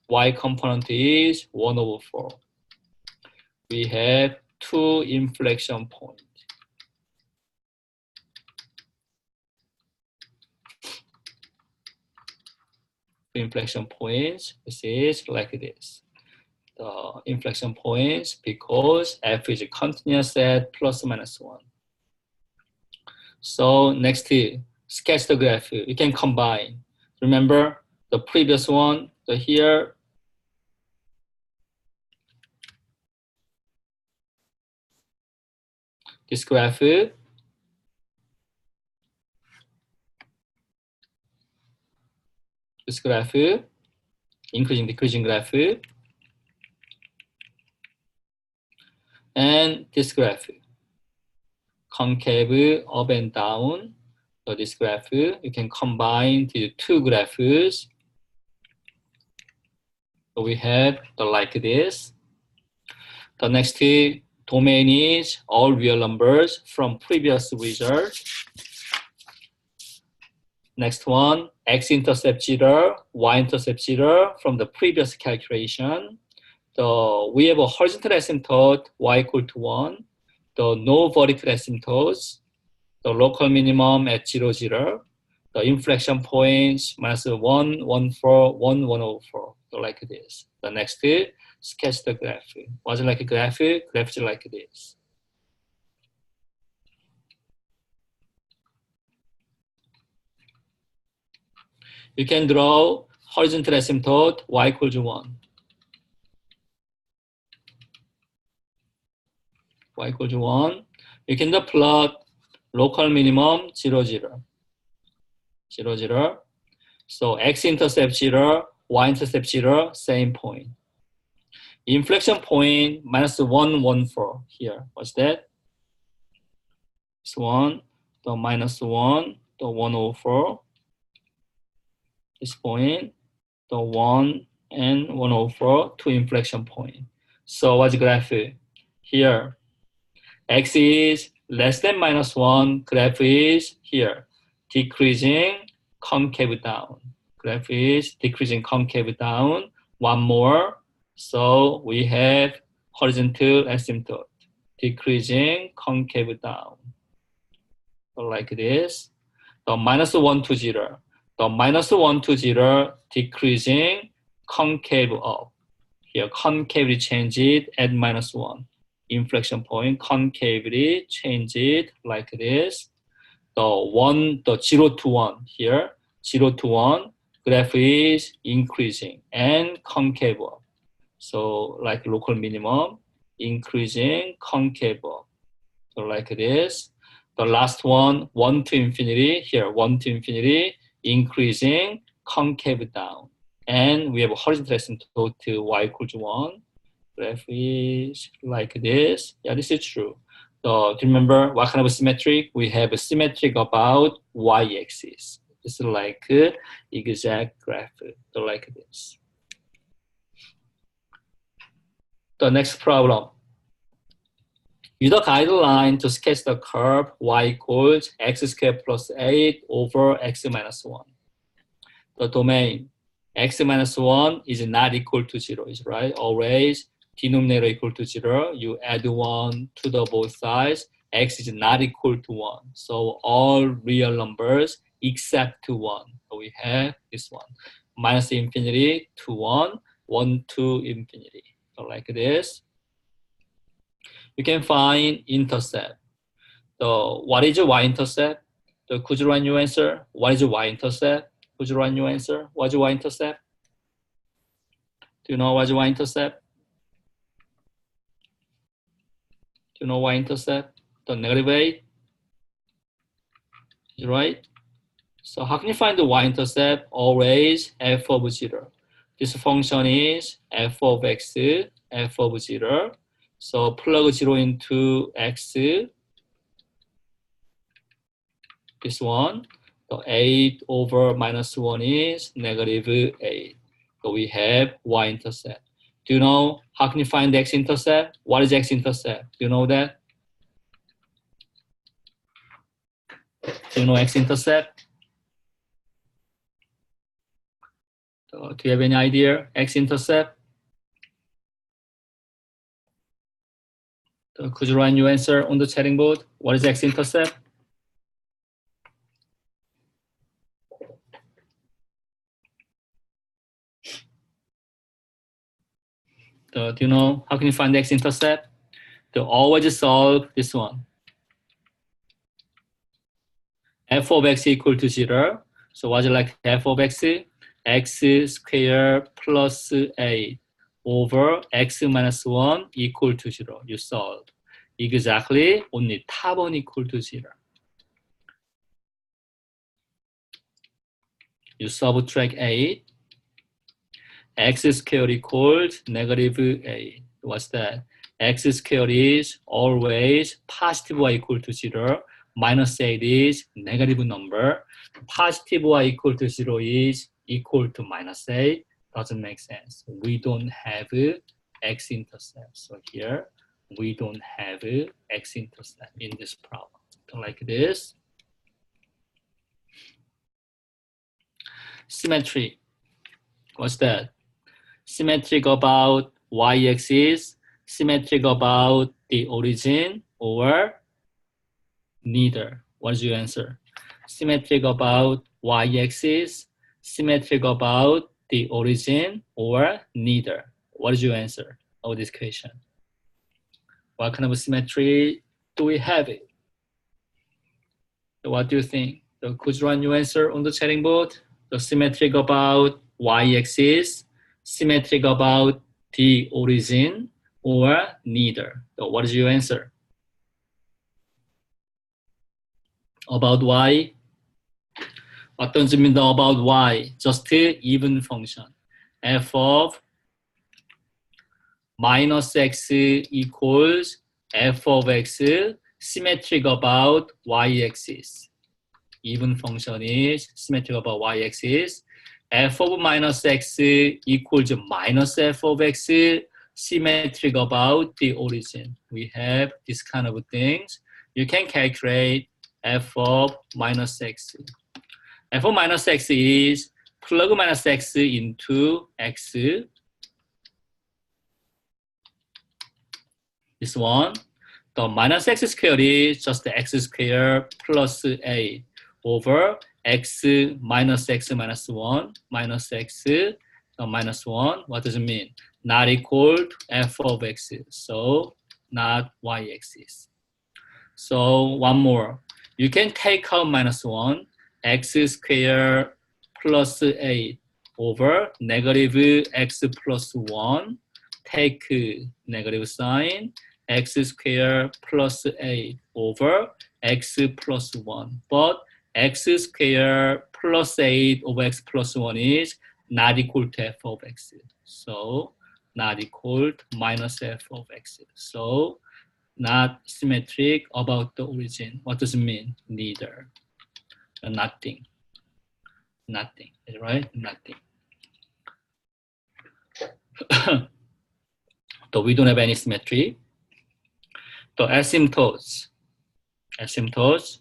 y component is 1 over 4. We have 2 inflection points. Inflection points, this is like this. The inflection points because f is a continuous at ±1. So next, sketch the graph. You can combine. Remember the previous one, the here. This graph, increasing, decreasing graph, and this graph, concave up and down. So this graph, you can combine the 2 graphs. So we have the like this. The next domain is all real numbers from previous result. Next one, x-intercept 0, y-intercept 0 from the previous calculation. We have a horizontal asymptote, y equal to 1. No vertical asymptotes. The local minimum at 0, 0. The inflection points -1, 1, 4, 1, 1 over 4. So like this. The next, sketch the graph. Was it like a graph? Graph is like this. You can draw horizontal asymptote y equals 1. Y equals 1. You can plot local minimum 0, 0. 0, 0. So x-intercept 0, y-intercept 0, same point. Inflection point -1, 1, 4 here. What's that? This one, the -1, the 1 over 4. This point, the 1 and 1 over 4, 2 inflection point. So what's the graph? Here, x is less than -1, graph is here, decreasing, concave down. Graph is decreasing, concave down. One more. So we have horizontal asymptote, decreasing, concave down. So like this. The -1 to 0. The -1 to 0, decreasing, concave up. Here, concavity changed at -1. Inflection point, concavity changed like this. The 0 to 1 here, 0 to 1, graph is increasing and concave up. So like local minimum, increasing, concave up. So like this. The last one, 1 to infinity, here, 1 to infinity, increasing, concave down. And we have a horizontal asymptote to y equals 1. Graph is like this. Yeah, this is true. So do you remember what kind of symmetric? We have a symmetric about y-axis. It's like exact graph, so like this. The next problem. Use the guideline to sketch the curve y equals x squared plus 8 over x minus 1. The domain x minus 1 is not equal to 0, is right? Always denominator equal to 0. You add 1 to the both sides. X is not equal to 1. So all real numbers except to 1. So we have this one. minus infinity to 1, 1 to infinity. So like this. You can find intercept. So what is your y-intercept? So could you run your answer? What is your y-intercept? Could you run your answer? What's your y-intercept? Do you know what's your y-intercept? Do you know y-intercept? The negative 8? Right? So how can you find the y-intercept? Always f of 0. This function is f of x, f of 0. So plug 0 into x, this one. So 8 over minus 1 is negative 8. So we have y-intercept. Do you know how can you find the x-intercept? What is x-intercept? Do you know that? Do you know x-intercept? So do you have any idea? X-intercept? So could you write your answer on the chatting board? What is x-intercept? So do you know how can you find the x-intercept? To always solve this one. F of x equal to 0. So what's like f of x? X squared plus 8 over x minus 1 equal to 0. You solve. Exactly, only top 1 equal to 0. You subtract 8. X squared equals negative 8. What's that? X squared is always positive y equal to 0. Minus 8 is negative number. Positive y equal to 0 is equal to minus 8. Doesn't make sense. We don't have x-intercept. So here, we don't have x-intercept in this problem. So like this. Symmetry. What's that? Symmetric about y-axis, symmetric about the origin, or neither. What's your answer? Symmetric about y-axis, symmetric about the origin, or neither. What is your answer of this question? What kind of symmetry do we have it? So what do you think? So could you run your answer on the chatting board? The symmetric about y-axis, symmetric about the origin, or neither. So what is your answer? About y? 어떤 질문도 about y? Just even function. f of minus x equals f of x symmetric about y-axis. Even function is symmetric about y-axis. f of minus x equals minus f of x symmetric about the origin. We have this kind of things. You can calculate f of minus x. f of minus x is plug minus x into x. This one. The minus x squared is just x squared plus 8 over x minus 1 minus x minus 1. What does it mean? Not equal to f of x. So not y-axis. So one more. You can take out minus 1, x squared plus 8 over negative x plus 1. Take negative sign. X squared plus 8 over x plus 1. But x squared plus 8 over x plus 1 is not equal to f of x. So not equal to minus f of x. So not symmetric about the origin. What does it mean? Neither. Nothing. Nothing. Right? Nothing. So we don't have any symmetry. The asymptotes. Asymptotes.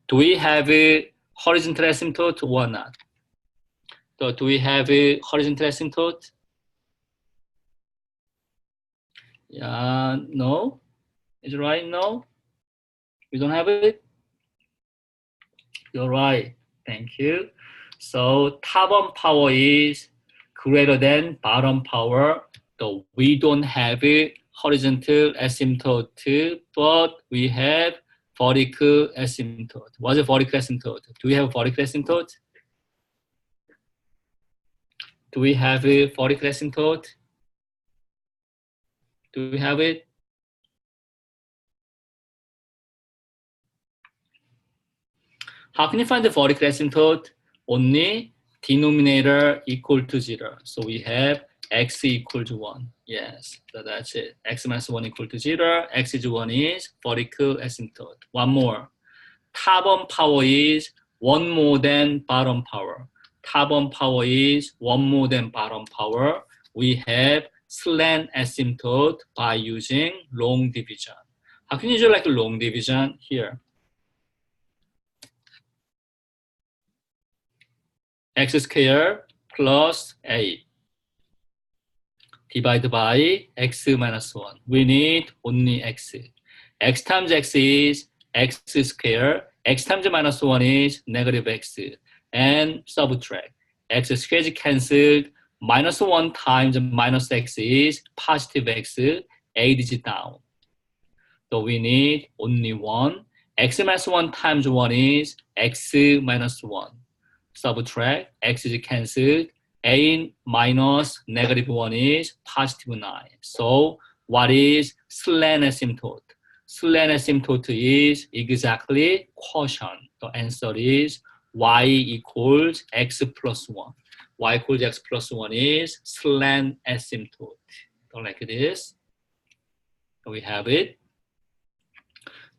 Do we have a horizontal asymptote or not? So do we have a horizontal asymptote? Yeah, no. Is it right? No. We don't have it. You're right. Thank you. So top power is greater than bottom power. So we don't have a horizontal asymptote, but we have vertical asymptote. What's a vertical asymptote? Do we have a vertical asymptote? Do we have a vertical asymptote? Do we have it? How can you find the vertical asymptote? Only denominator equal to 0. So we have x equal to 1. Yes, so that's it. X minus 1 equal to 0. X is 1 is vertical asymptote. One more. Top power is 1 more than bottom power. Top power is 1 more than bottom power. We have slant asymptote by using long division. How can you do like a long division here? X squared plus 8 divided by x minus 1. We need only x. X times x is x squared. X times minus 1 is negative x. And subtract. X squared is cancelled. Minus 1 times minus x is positive x. 8 is down. So we need only 1. X minus 1 times 1 is x minus 1. Subtract, x is cancelled, 8 minus negative 1 is positive 9. So what is slant asymptote? Slant asymptote is exactly quotient. The answer is y equals x plus 1. Y equals x plus 1 is slant asymptote. So like this. We have it.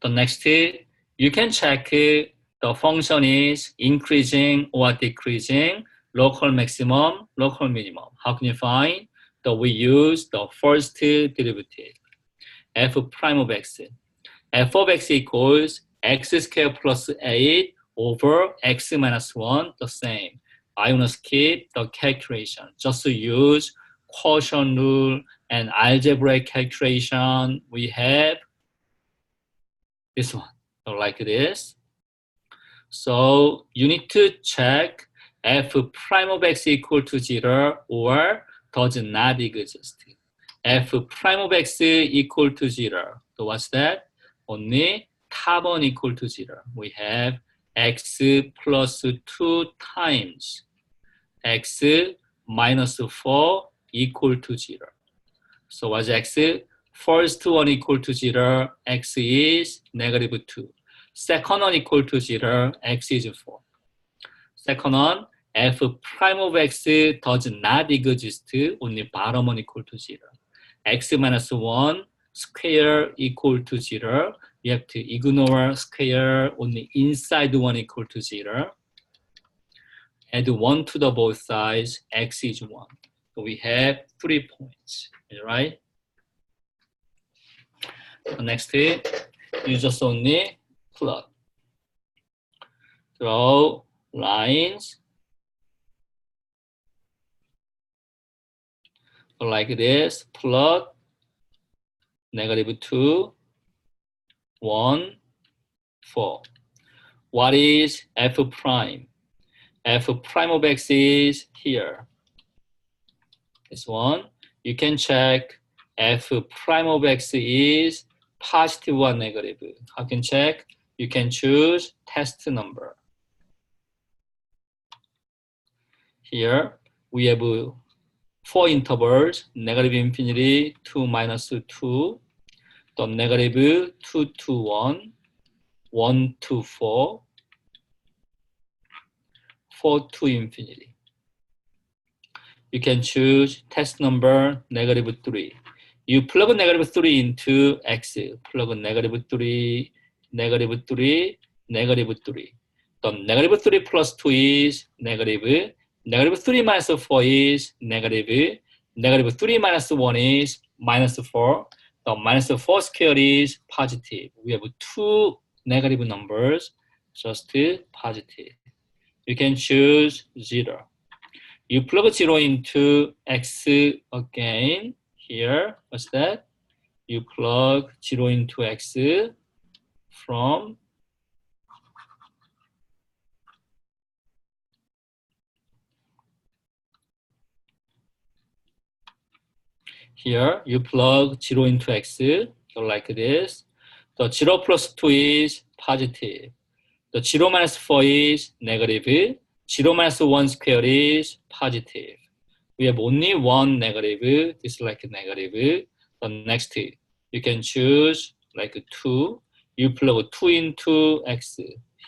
The next, you can check the function is increasing or decreasing, local maximum, local minimum. How can you find? So we use the first derivative, f prime of x. F of x equals x squared plus 8 over x minus 1, the same. I want to skip the calculation. Just to use quotient rule and algebraic calculation, we have this one, so like this. So you need to check f prime of x equal to 0 or does not exist. F prime of x equal to 0. So what's that? Only top one equal to 0. We have x plus 2 times x minus 4 equal to 0. So what's x? First one equal to 0, x is negative 2. Second one equal to 0, x is 4. Second one, f prime of x does not exist, only bottom one equal to 0. X minus 1 square equal to 0. We have to ignore square, only inside one equal to 0. Add 1 to the both sides, x is 1. So we have 3 points, right? Next, you just only plot. Draw lines like this. Plot negative 2, 1, 4. What is f prime? F prime of x is here. This one. You can check f prime of x is positive or negative. How can check? You can choose test number. Here we have 4 intervals, negative infinity, 2 minus 2, then negative 2 to 1, 1 to 4, 4 to infinity. You can choose test number negative 3. You plug negative 3 into x, plug negative 3, negative 3, negative 3. Then negative 3 plus 2 is negative. Negative 3 minus 4 is negative. Negative 3 minus 1 is minus 4. The minus 4 squared is positive. We have 2 negative numbers, just positive. You can choose 0. You plug 0 into x again. Here, what's that? You plug 0 into x from Here, you plug 0 into x, so like this. The 0 plus 2 is positive. The 0 minus 4 is negative. 0 minus 1 square is positive. We have only one negative. This is like a negative. The next, you can choose like 2. You plug 2 into x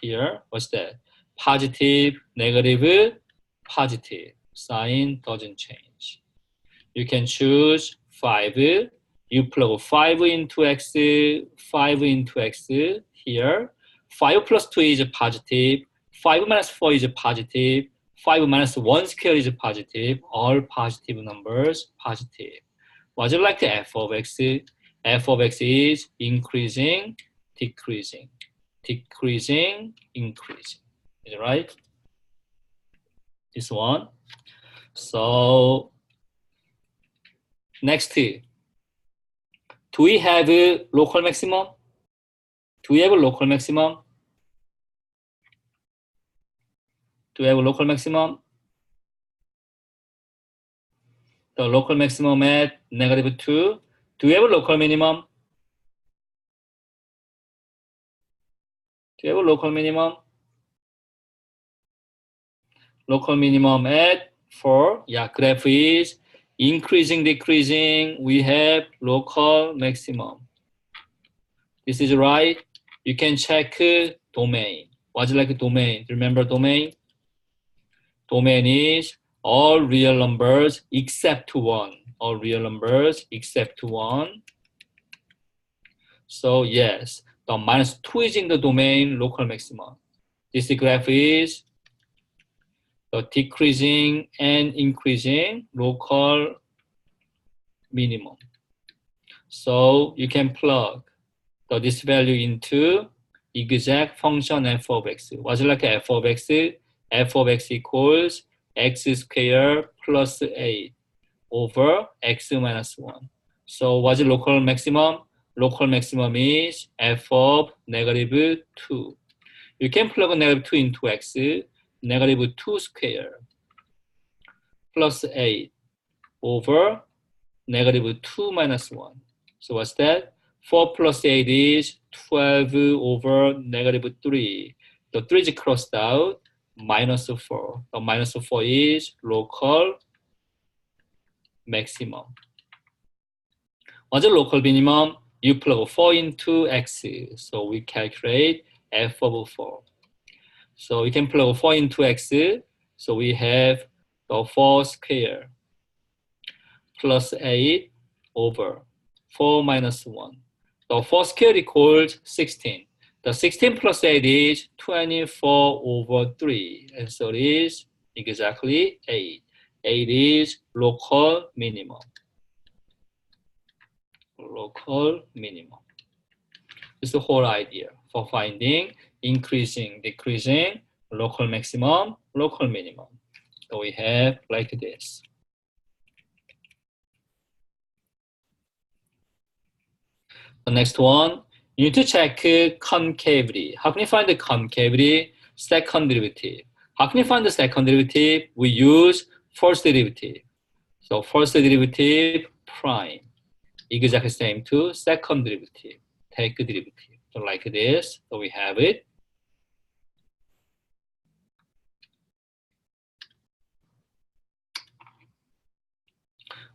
here. What's that? Positive, negative, positive. Sign doesn't change. You can choose 5. You plug 5 into x, 5 into x here. 5 plus 2 is positive. 5 minus 4 is positive. 5 minus 1 square is positive. All positive numbers, positive. Was it like f of x? F of x is increasing, decreasing, decreasing, increasing. Is it right? This one. So, next, do we have a local maximum? Do we have a local maximum? Do we have a local maximum? The local maximum at -2. Do we have a local minimum? Do we have a local minimum? Local minimum at 4. Yeah, graph is increasing, decreasing. We have local maximum. This is right. You can check domain. What's like a domain? Remember domain? Domain is all real numbers except 1. All real numbers except 1. So yes, the -2 is in the domain local maximum. This graph is the decreasing and increasing local minimum. So you can plug this value into exact function f of x. What's like f of x? F of x equals x squared plus 8 over x minus 1. So what's the local maximum? Local maximum is f of -2. You can plug -2 into x, -2 squared plus 8 over -2 minus 1. So what's that? 4 plus 8 is 12 over -3. The 3 is crossed out, -4. The -4 is local maximum. What's the local minimum? You plug 4 into x, so we calculate f of 4. So we can plug 4 into x, so we have the 4 squared plus 8 over 4 minus 1. The 4 squared equals 16. The 16 plus 8 is 24 over 3. And so it is exactly 8. 8 is local minimum. Local minimum. It's the whole idea for finding increasing, decreasing, local maximum, local minimum. So we have like this. The next one, you need to check concavity. How can you find the concavity? Second derivative. How can you find the second derivative? We use first derivative. So first derivative prime. Exactly same to second derivative. Take derivative. So like this. So we have it.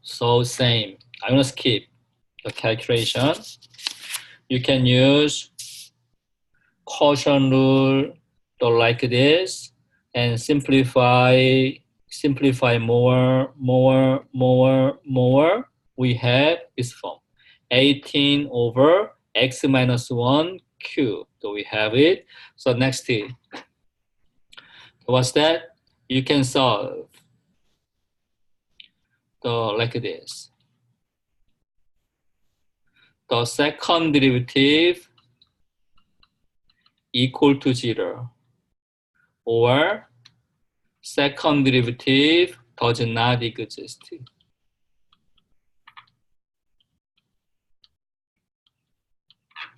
So same. I'm gonna skip the calculation. You can use quotient rule like this and simplify more. We have this form. 18 over x minus 1 cube. So we have it. So next thing. What's that? You can solve like this. The second derivative equal to 0 or second derivative does not exist.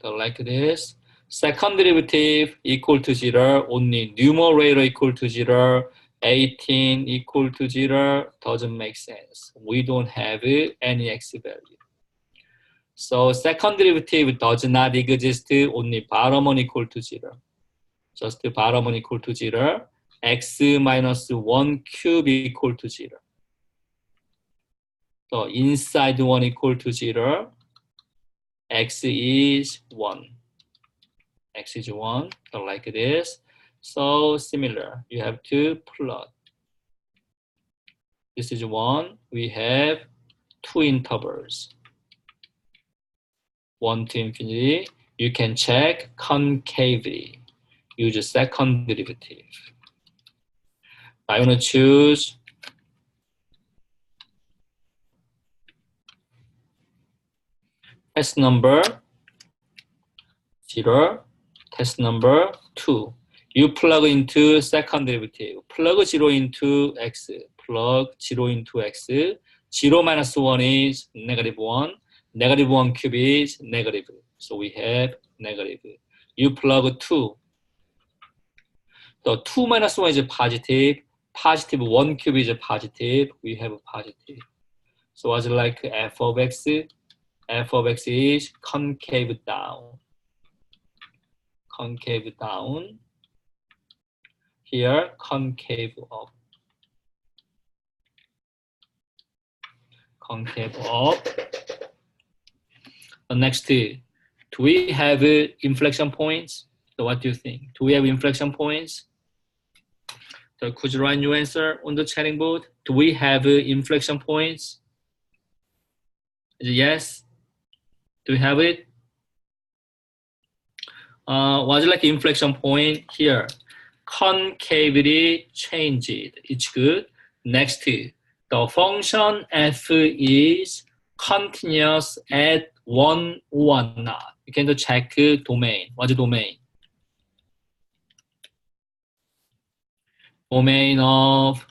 So like this. Second derivative equal to 0, only numerator equal to 0, 18 equal to 0 doesn't make sense. We don't have any x value. So second derivative does not exist, only bottom one equal to 0. Just the bottom one equal to 0. X minus 1 cube equal to 0. So inside 1 equal to 0. X is 1. X is 1, so like this. So similar, you have to plot. This is 1. We have 2 intervals. 1 to infinity. You can check concavity. Use a second derivative. I want to choose test number 0, test number 2. You plug into second derivative. Plug 0 into x. Plug 0 into x. 0 minus 1 is negative 1. Negative 1 cube is negative. So we have negative. You plug 2. The 2 minus 1 is positive. Positive 1 cube is positive. We have a positive. So what's like f of x? F of x is concave down. Concave down. Here, concave up. Concave up. Next, do we have inflection points? So what do you think? Do we have inflection points? So could you write your answer on the chatting board? Do we have inflection points? Is it yes? Do we have it? What's like inflection point here? Concavity changed. It's good. Next, the function f is continuous at 1, 1 not. You can check domain. What's the domain? Domain of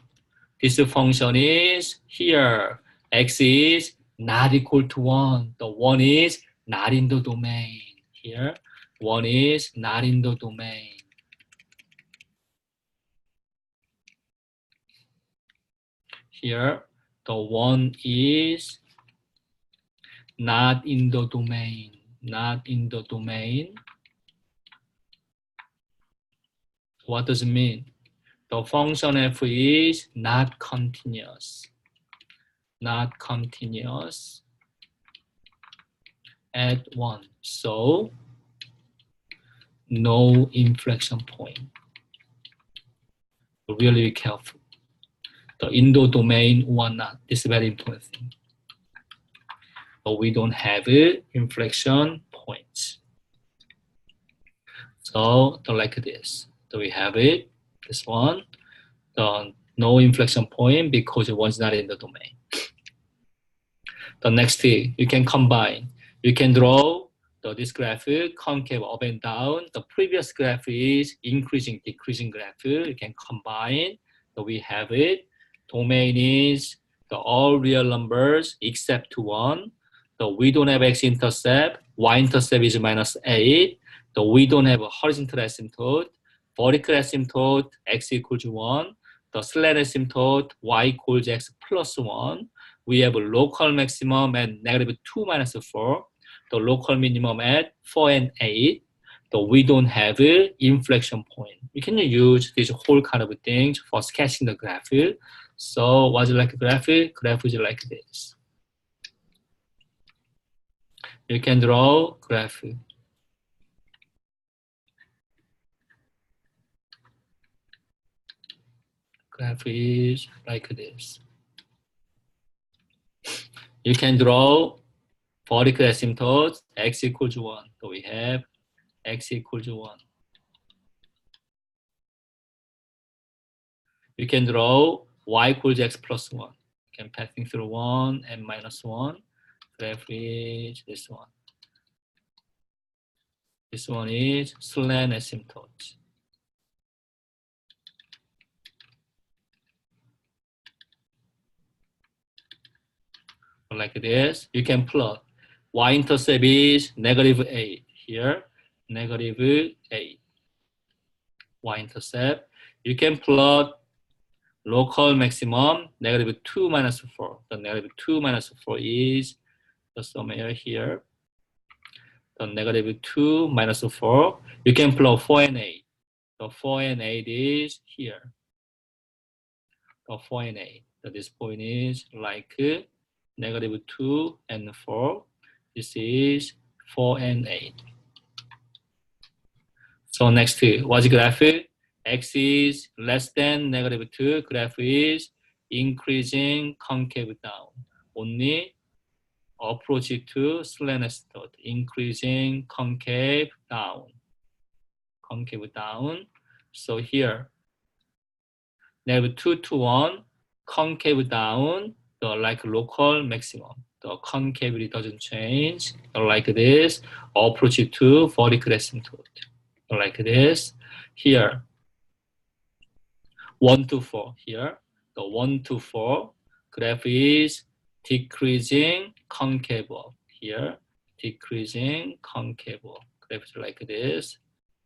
this function is here. X is not equal to 1. The 1 is not in the domain. Here, 1 is not in the domain. Here, the 1 is not in the domain. Not in the domain. What does it mean? The function f is not continuous. Not continuous at 1. So, no inflection point. Really be careful. The in the domain 1 not. This is very important thing. But we don't have inflection points. So, like this. So we have it. This one. No inflection point because it was not in the domain. The next thing, you can combine. You can draw this graph, concave up and down. The previous graph is increasing, decreasing graph. You can combine. So we have it. Domain is all real numbers except 1. So we don't have x-intercept. Y-intercept is minus 8. So we don't have a horizontal asymptote. Vertical asymptote, x equals 1. The slant asymptote, y equals x plus 1. We have a local maximum at negative 2 minus 4. The local minimum at 4 and 8. So we don't have an inflection point. We can use this whole kind of things for sketching the graph. So what's it like a graph? Graph is like this. You can draw graph. Graph is like this. You can draw vertical asymptotes, x equals 1. So we have x equals 1. You can draw y equals x plus 1. You can passing through 1 and minus 1. Graph is this one. This one is slant asymptote. Like this, you can plot. Y-intercept is negative 8. Here, negative 8. Y-intercept. You can plot local maximum, negative 2 minus 4. The negative 2 minus 4 is the somewhere here. The negative 2 minus 4. You can plug 4 and 8. The 4 and 8 is here. The 4 and 8. So this point is like negative 2 and 4. This is 4 and 8. So next, what's the graph? X is less than negative 2. Graph is increasing concave down. Only approach to slenderness dot. Increasing concave down. Concave down. So here, negative 2 to 1, concave down, the like local maximum. The concavity doesn't change. Like this, approach to vertical asymptote. Like this. Here, 1 to 4. Here, the 1 to 4 graph is decreasing concave up. Here, decreasing concave up. Graph is like this.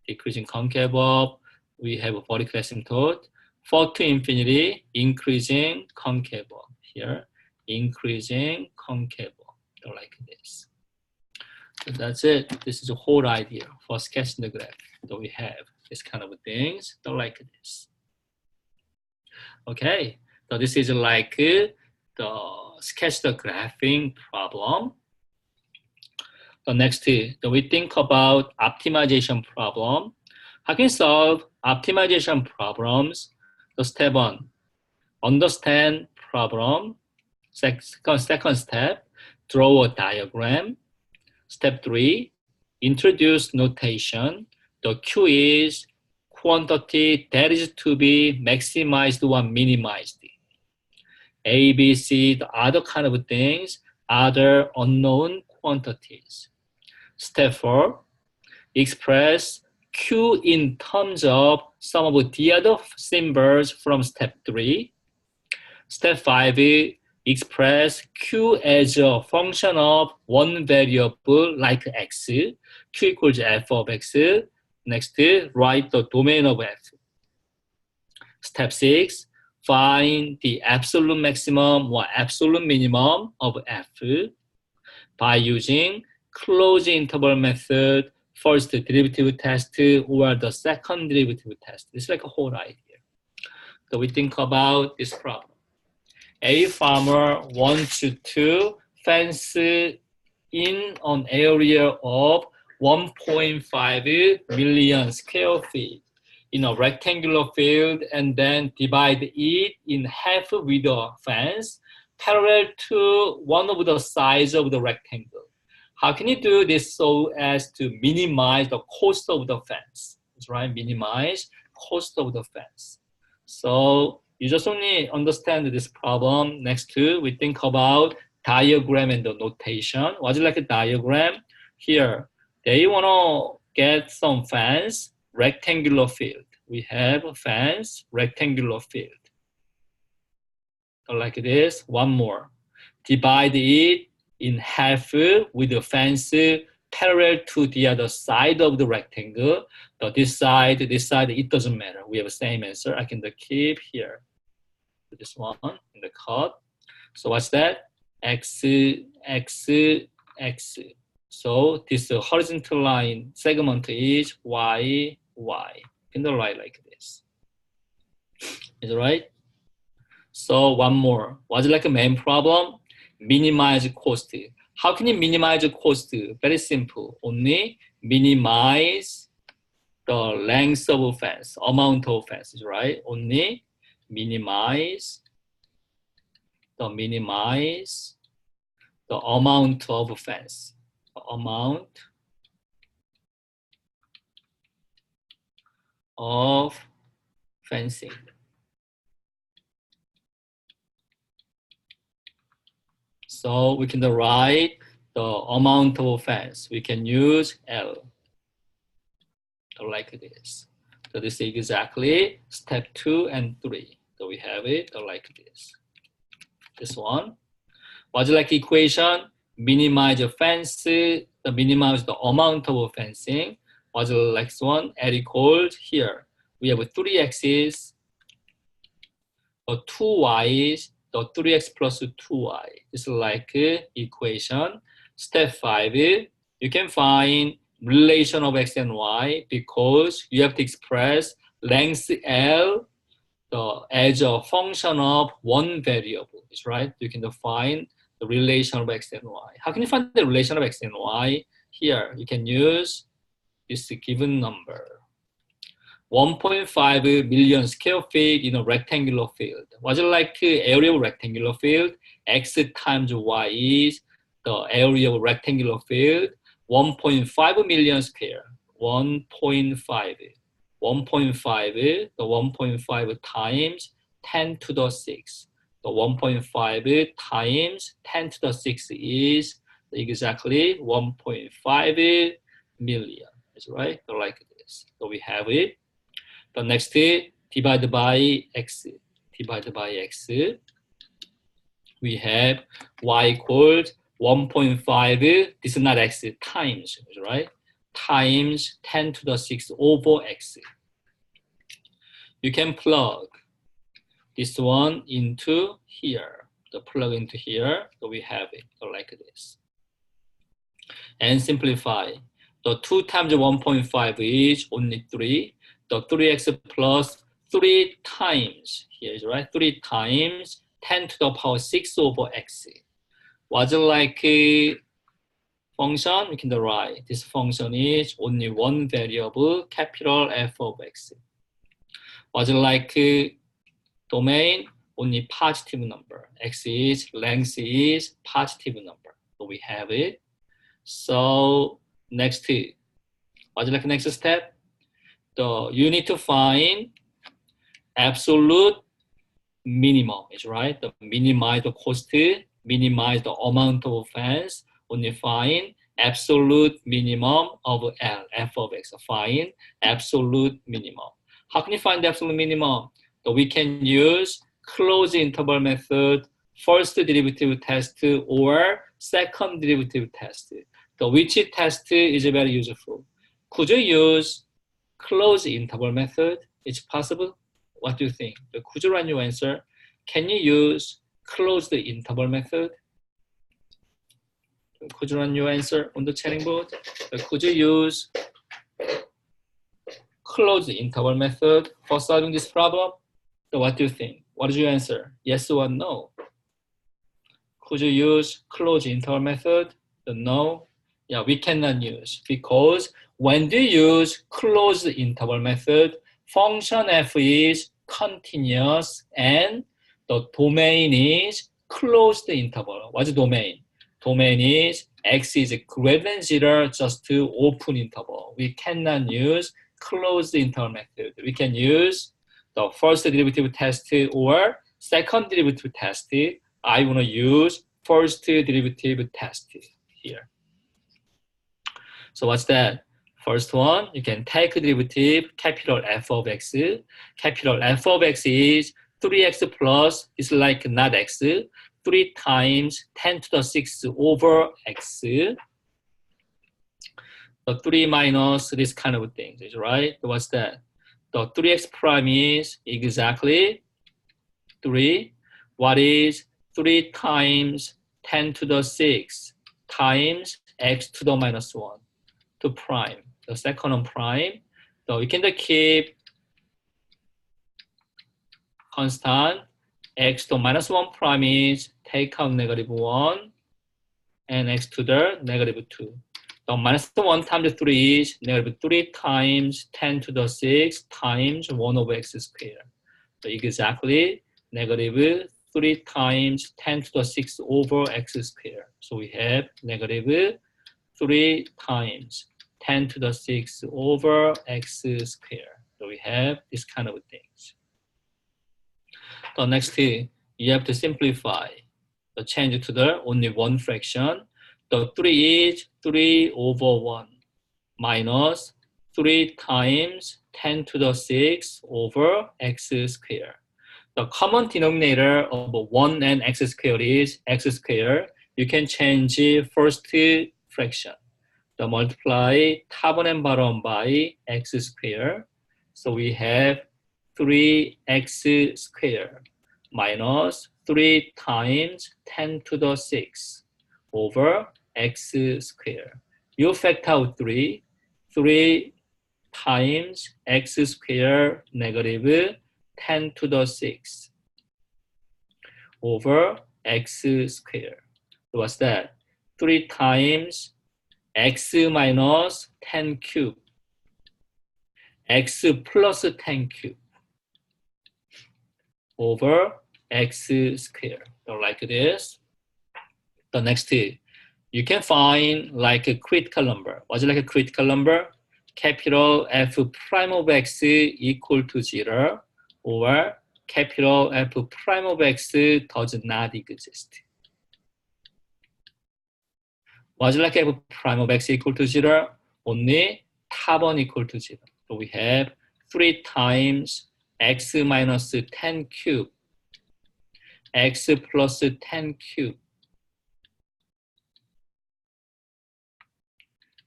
Decreasing concave up. We have a vertical asymptote. 4 to infinity, increasing concave up. Here, increasing concave up. Like this. So that's it. This is the whole idea for sketching the graph that we have. This kind of things, like this. Okay, so this is like the sketch the graphing problem. The next, we think about optimization problem. How can you solve optimization problems? The step 1, understand problem. Second step, draw a diagram. Step 3, introduce notation. The Q is quantity that is to be maximized or minimized. A, B, C, the other kind of things, other unknown quantities. Step 4, express Q in terms of some of the other symbols from step 3. Step 5, express Q as a function of one variable like X. Q equals f of X. Next, write the domain of F. Step 6, find the absolute maximum or absolute minimum of F by using closed interval method, first derivative test or the second derivative test. It's like a whole idea. So we think about this problem. A farmer wants to fence in an area of 1.5 million square feet in a rectangular field and then divide it in half with a fence parallel to one of the sides of the rectangle. How can you do this so as to minimize the cost of the fence? That's right, minimize cost of the fence. So you just only understand this problem. Next, we think about diagram and the notation. What's like a diagram? Here, they want to get some fence, rectangular field. We have a fence, rectangular field. Like this, one more. Divide it in half with the fence parallel to the other side of the rectangle. So this side, it doesn't matter. We have the same answer. I can keep here. This one in the cut. So what's that? X, X, X. So this horizontal line segment is Y, Y. In the right like this. Is it right? So one more. What's like a main problem? Minimize cost. How can you minimize the cost? Very simple. Only minimize the length of fence, amount of fences, right? Only minimize the amount of fence. The amount of fencing. So we can write the amount of fence. We can use L. Like this. So this is exactly step 2 and 3. So we have it like this. This one. What's like equation? Minimize the fence, minimize the amount of fencing. What's the next one? L equals here. We have 3 axes. the 2y, the 3x plus 2y. It's like equation. Step 5, you can find relation of x and y because you have to express length L as a function of one variable, is right? You can define the relation of x and y. How can you find the relation of x and y? Here, you can use this given number. 1.5 million square feet in a rectangular field. Was it like area of rectangular field? X times y is the area of rectangular field. 1.5 million square. 1.5. 1.5, the 1.5 times 10 to the 6. The 1.5 times 10 to the 6 is exactly 1.5 million. That's right, so like this. So we have it. The next, divided by x. Divided by x. We have y equals 1.5. This is not x, times, right? Times 10 to the 6 over x. You can plug this one into here. The plug into here, so we have it like this. And simplify. The 2 times 1.5 is only 3. The 3x plus 3 times, here is right, 3 times 10 to the power 6 over x. Was it like a function? We can write this function is only one variable, capital F of x. Was it like a domain? Only positive number. X is, length is positive number. So we have it. So next, what's like next step? You need to find absolute minimum, is right? The minimize the cost, minimize the amount of fence, only find absolute minimum of L, f of x. Find absolute minimum. How can you find the absolute minimum? So we can use closed interval method, first derivative test, or second derivative test. So which test is very useful? Could you use closed interval method? It's possible? What do you think? Could you run your answer? Can you use closed interval method? Could you run your answer on the chatting board? Could you use closed interval method for solving this problem? So what do you think? What is your answer? Yes or no? Could you use closed interval method? The no? Yeah, we cannot use because when you use closed interval method, function f is continuous and the domain is closed interval. What's the domain? Domain is x is greater than 0, just to open interval. We cannot use closed interval method. We can use the first derivative test or second derivative test. I want to use first derivative test here. So what's that? First one, you can take derivative capital F of x. Capital F of x is 3x plus, it's like not x, 3 times 10 to the 6 over x. The 3 minus this kind of thing, is right? What's that? The 3x prime is exactly 3. What is 3 times 10 to the 6 times x to the minus 1 to prime? The second one prime. So we can keep constant. X to minus 1 prime is take out negative 1 and x to the negative 2. So minus 1 times 3 is negative 3 times 10 to the 6 times 1 over x squared. So exactly negative 3 times 10 to the 6 over x squared. So we have negative 3 times 10 to the 6 over x squared. So we have this kind of things. So next, you have to simplify the change to the only one fraction. The 3 is 3 over 1 minus 3 times 10 to the 6 over x squared. The common denominator of 1 and x squared is x squared. You can change first fraction. The multiply top one and bottom by x squared. So we have 3x squared minus 3 times 10 to the 6 over x squared. You factor out 3. 3 times x squared negative 10 to the 6 over x squared. So what's that? 3 times x minus 10 cube. X plus 10 cube over x squared. So like this. The next, you can find like a critical number. What's like a critical number? Capital F prime of x equal to 0 or capital F prime of x does not exist. What's like F prime of x equal to 0? Only top 1 equal to 0. So we have 3 times x minus 10 cube, x plus 10 cube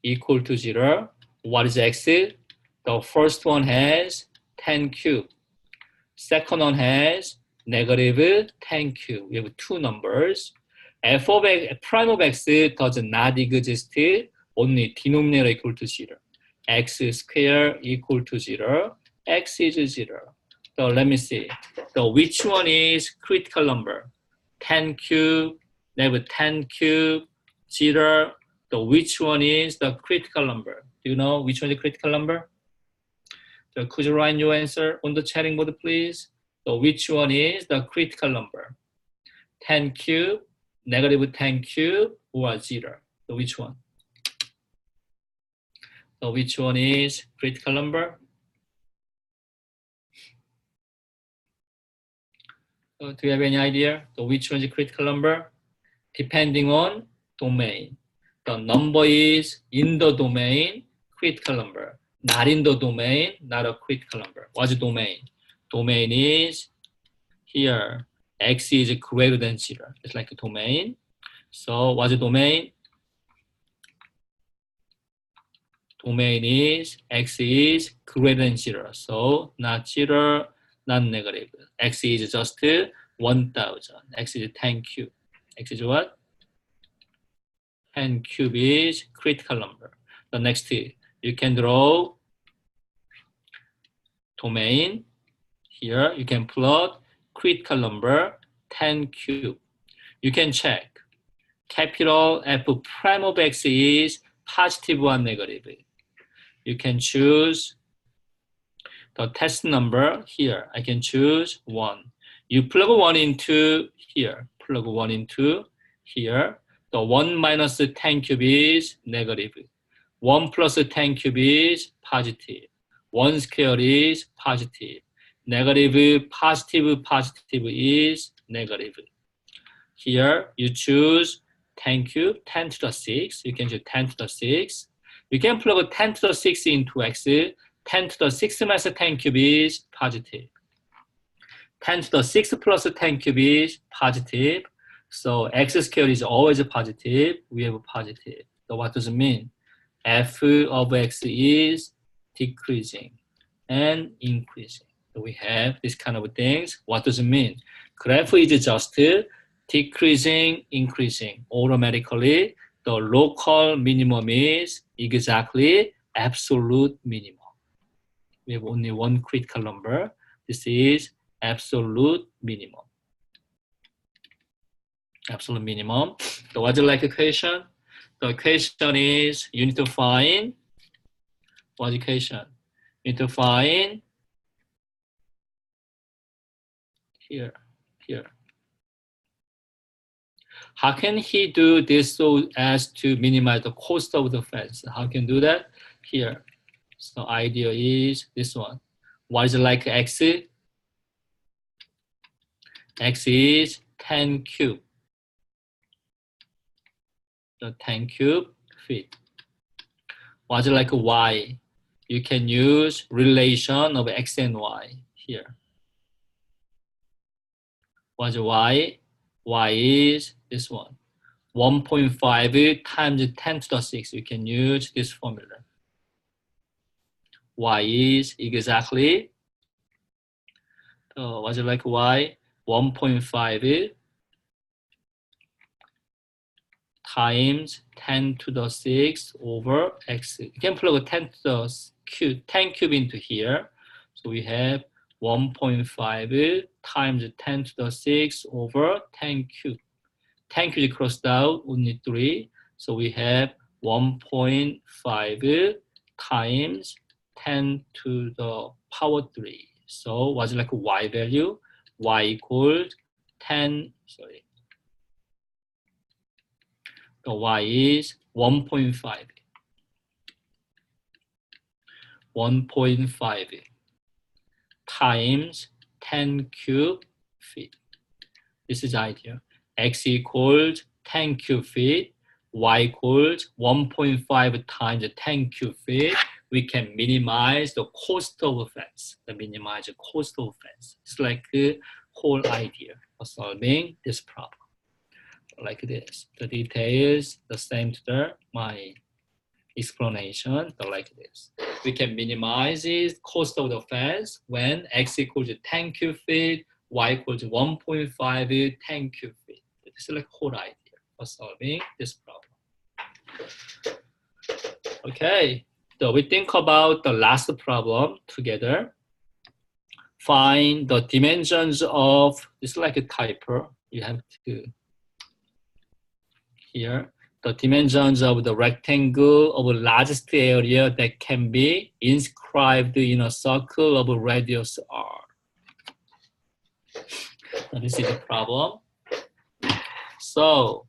equal to 0. What is x? The first one has 10 cube. Second one has negative 10 cube. We have two numbers. F of x, prime of x does not exist. Only denominator equal to 0. X squared equal to 0. X is 0. So let me see. So which one is critical number? 10 cube, negative 10 cube, 0. So which one is the critical number? Do you know which one is the critical number? So could you write your answer on the chatting board, please? So which one is the critical number? 10 cube, negative 10 cube, or 0? So which one? So which one is critical number? So do you have any idea? So which one is critical number? Depending on domain. The number is in the domain, critical number. Not in the domain, not a critical number. What's the domain? Domain is here. X is greater than 0. It's like a domain. So what's the domain? Domain is x is greater than 0. So not 0, not negative. X is just 1,000. X is 10 cube. X is what? 10 cube is critical number. The next, you can draw domain. Here, you can plot critical number 10 cube. You can check. Capital F prime of x is positive or negative. You can choose the test number here. I can choose 1. You plug 1 into here. Plug 1 into here. The 1 minus 10 cube is negative. 1 plus 10 cube is positive. 1 square is positive. Negative, positive, positive is negative. Here, you choose 10 cube, 10 to the 6. You can choose 10 to the 6. You can plug 10 to the 6 into x. 10 to the 6 minus 10 cube is positive. 10 to the 6 plus 10 cube is positive. So x squared is always positive. We have a positive. So what does it mean? F of x is decreasing and increasing. So we have this kind of things. What does it mean? Graph is just decreasing, increasing. Automatically, the local minimum is exactly absolute minimum. We have only one critical number. This is absolute minimum. Absolute minimum. So what's the like equation? The equation is you need to find what equation? You need to find here. How can he do this so as to minimize the cost of the fence? How can do that? Here. So idea is this one. What is like x? X is 10 cube. The 10 cube feet. What's like y? You can use relation of x and y here. What's y? Y is this one. 1.5 times 10 to the 6. You can use this formula. Y is exactly, what's it like y? 1.5 times 10 to the 6 over x. You can plug 10 to the cube, 10 cube into here. So we have 1.5 times 10 to the 6 over 10 cube. 10 cube crossed out, only 3. So we have 1.5 times 10 to the power 3. So what's like a y value? Y equals 10, sorry. The y is 1.5. 1.5 times 10 cube feet. This is the idea. X equals 10 cube feet. Y equals 1.5 times 10 cube feet. We can minimize the cost of fence. Minimize the cost of fence. It's like the whole idea of solving this problem. Like this. The details the same to my explanation, like this. We can minimize the cost of the fence when x equals 10 cube feet, y equals 1.5 10 cube feet. This is like whole idea for solving this problem. Okay, so we think about the last problem together. Find the dimensions of, it's like a typo. You have to, here, the dimensions of the rectangle of the largest area that can be inscribed in a circle of a radius r. So this is the problem. So,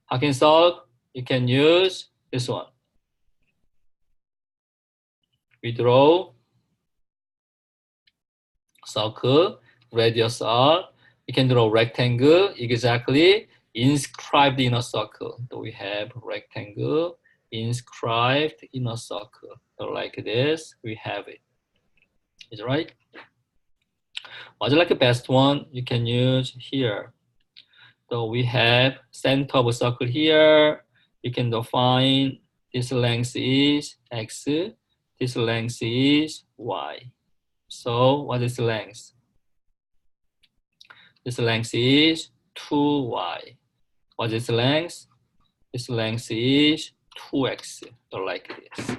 how can you solve? You can use this one. We draw circle, radius r. You can draw rectangle exactly inscribed in a circle. So we have rectangle inscribed in a circle. So like this, we have it. Is it right? What's like the best one? You can use here. So we have center of a circle here. You can define this length is x, this length is y. So what is the length? This length is 2y. What is the length? This length is 2x. So like this.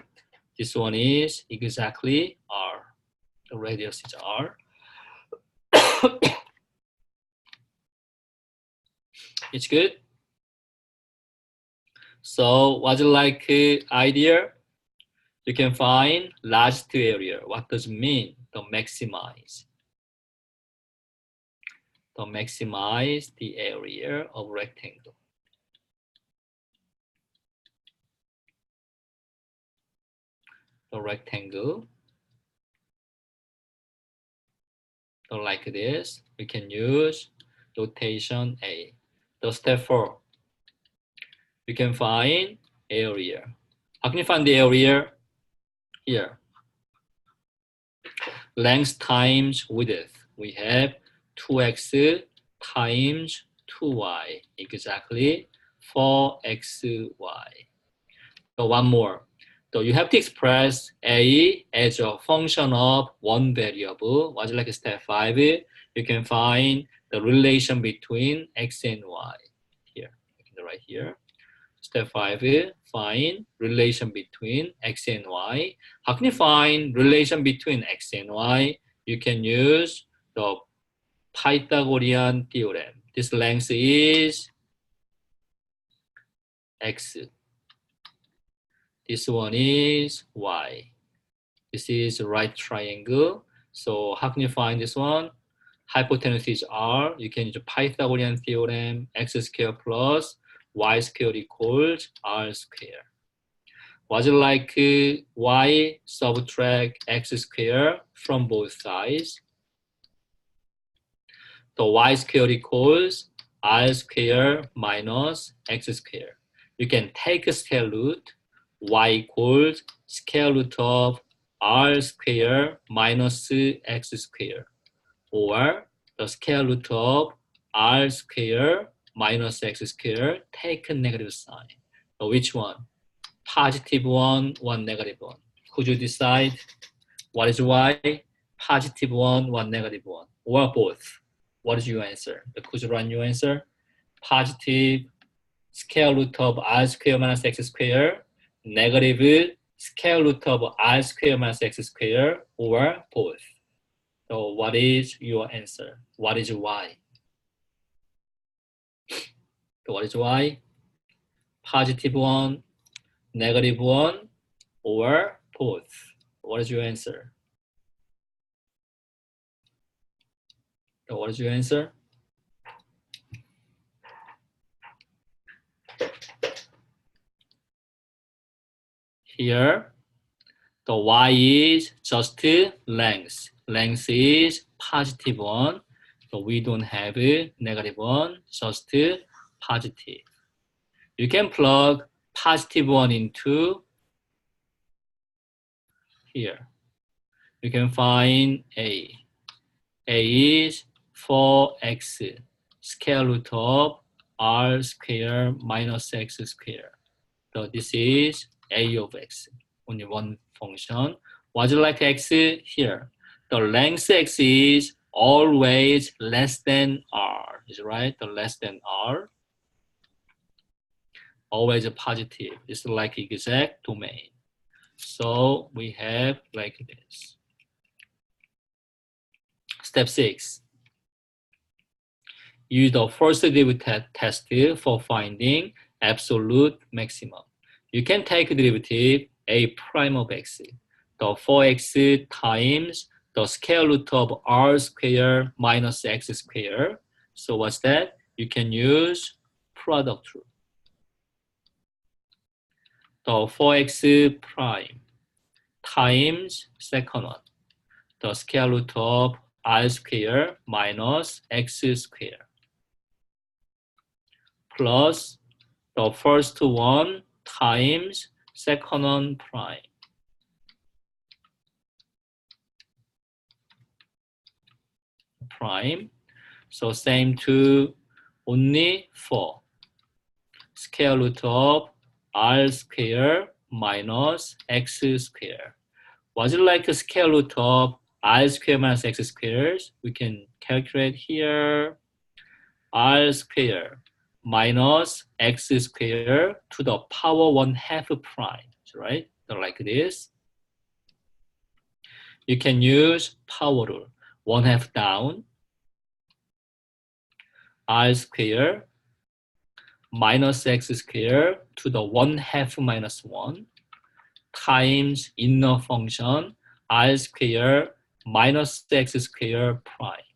This one is exactly r. The radius is r. It's good. So what's like idea? You can find largest area. What does it mean? To maximize. To maximize the area of rectangle. The rectangle. So like this, we can use notation A. The step 4. We can find area. How can you find the area? Here. Length times width. We have 2x times 2y, exactly 4xy. So one more. So you have to express A as a function of one variable. What's like step 5? You can find the relation between x and y. Here, right here. Step 5, find relation between x and y. How can you find relation between x and y? You can use the Pythagorean theorem. This length is x. This one is y. This is a right triangle. So how can you find this one? Hypotenuse is r. You can use the Pythagorean theorem. X squared plus y squared equals r squared. Was it like y subtract x squared from both sides? So y squared equals r squared minus x squared. You can take a square root. Y equals square root of r squared minus x squared. Or the square root of r squared minus x squared, take a negative sign. So which one? Positive one, negative one. Could you decide what is y? Positive one, negative one, or both? What is your answer? Could you run your answer? Positive square root of r square minus x square, negative square root of r square minus x square, or both. So what is your answer? What is y? So what is y? Positive one, negative one, or both. What is your answer? So what is your answer? Here, the y is just length. Length is positive one. So we don't have a negative one, just positive. You can plug positive one into here. You can find a. A is 4x square root of r square minus x square. So this is a of x, only one function. What's like x here? The length x is always less than r, is right? The less than r, always positive. It's like exact domain. So we have like this. Step 6. Use the first derivative test for finding absolute maximum. You can take derivative a prime of x, the 4x times the square root of r square minus x square. So what's that? You can use product rule. The 4x prime times second one, the square root of r square minus x square, plus the first one times second one prime. So same to only 4 square root of r square minus x square. Was it like a square root of r square minus x squares? We can calculate here r square minus x square to the power 1/2 prime, right? So like this. You can use power rule, 1/2 down, r square minus x square to the 1/2 minus 1 times inner function r square minus x square prime.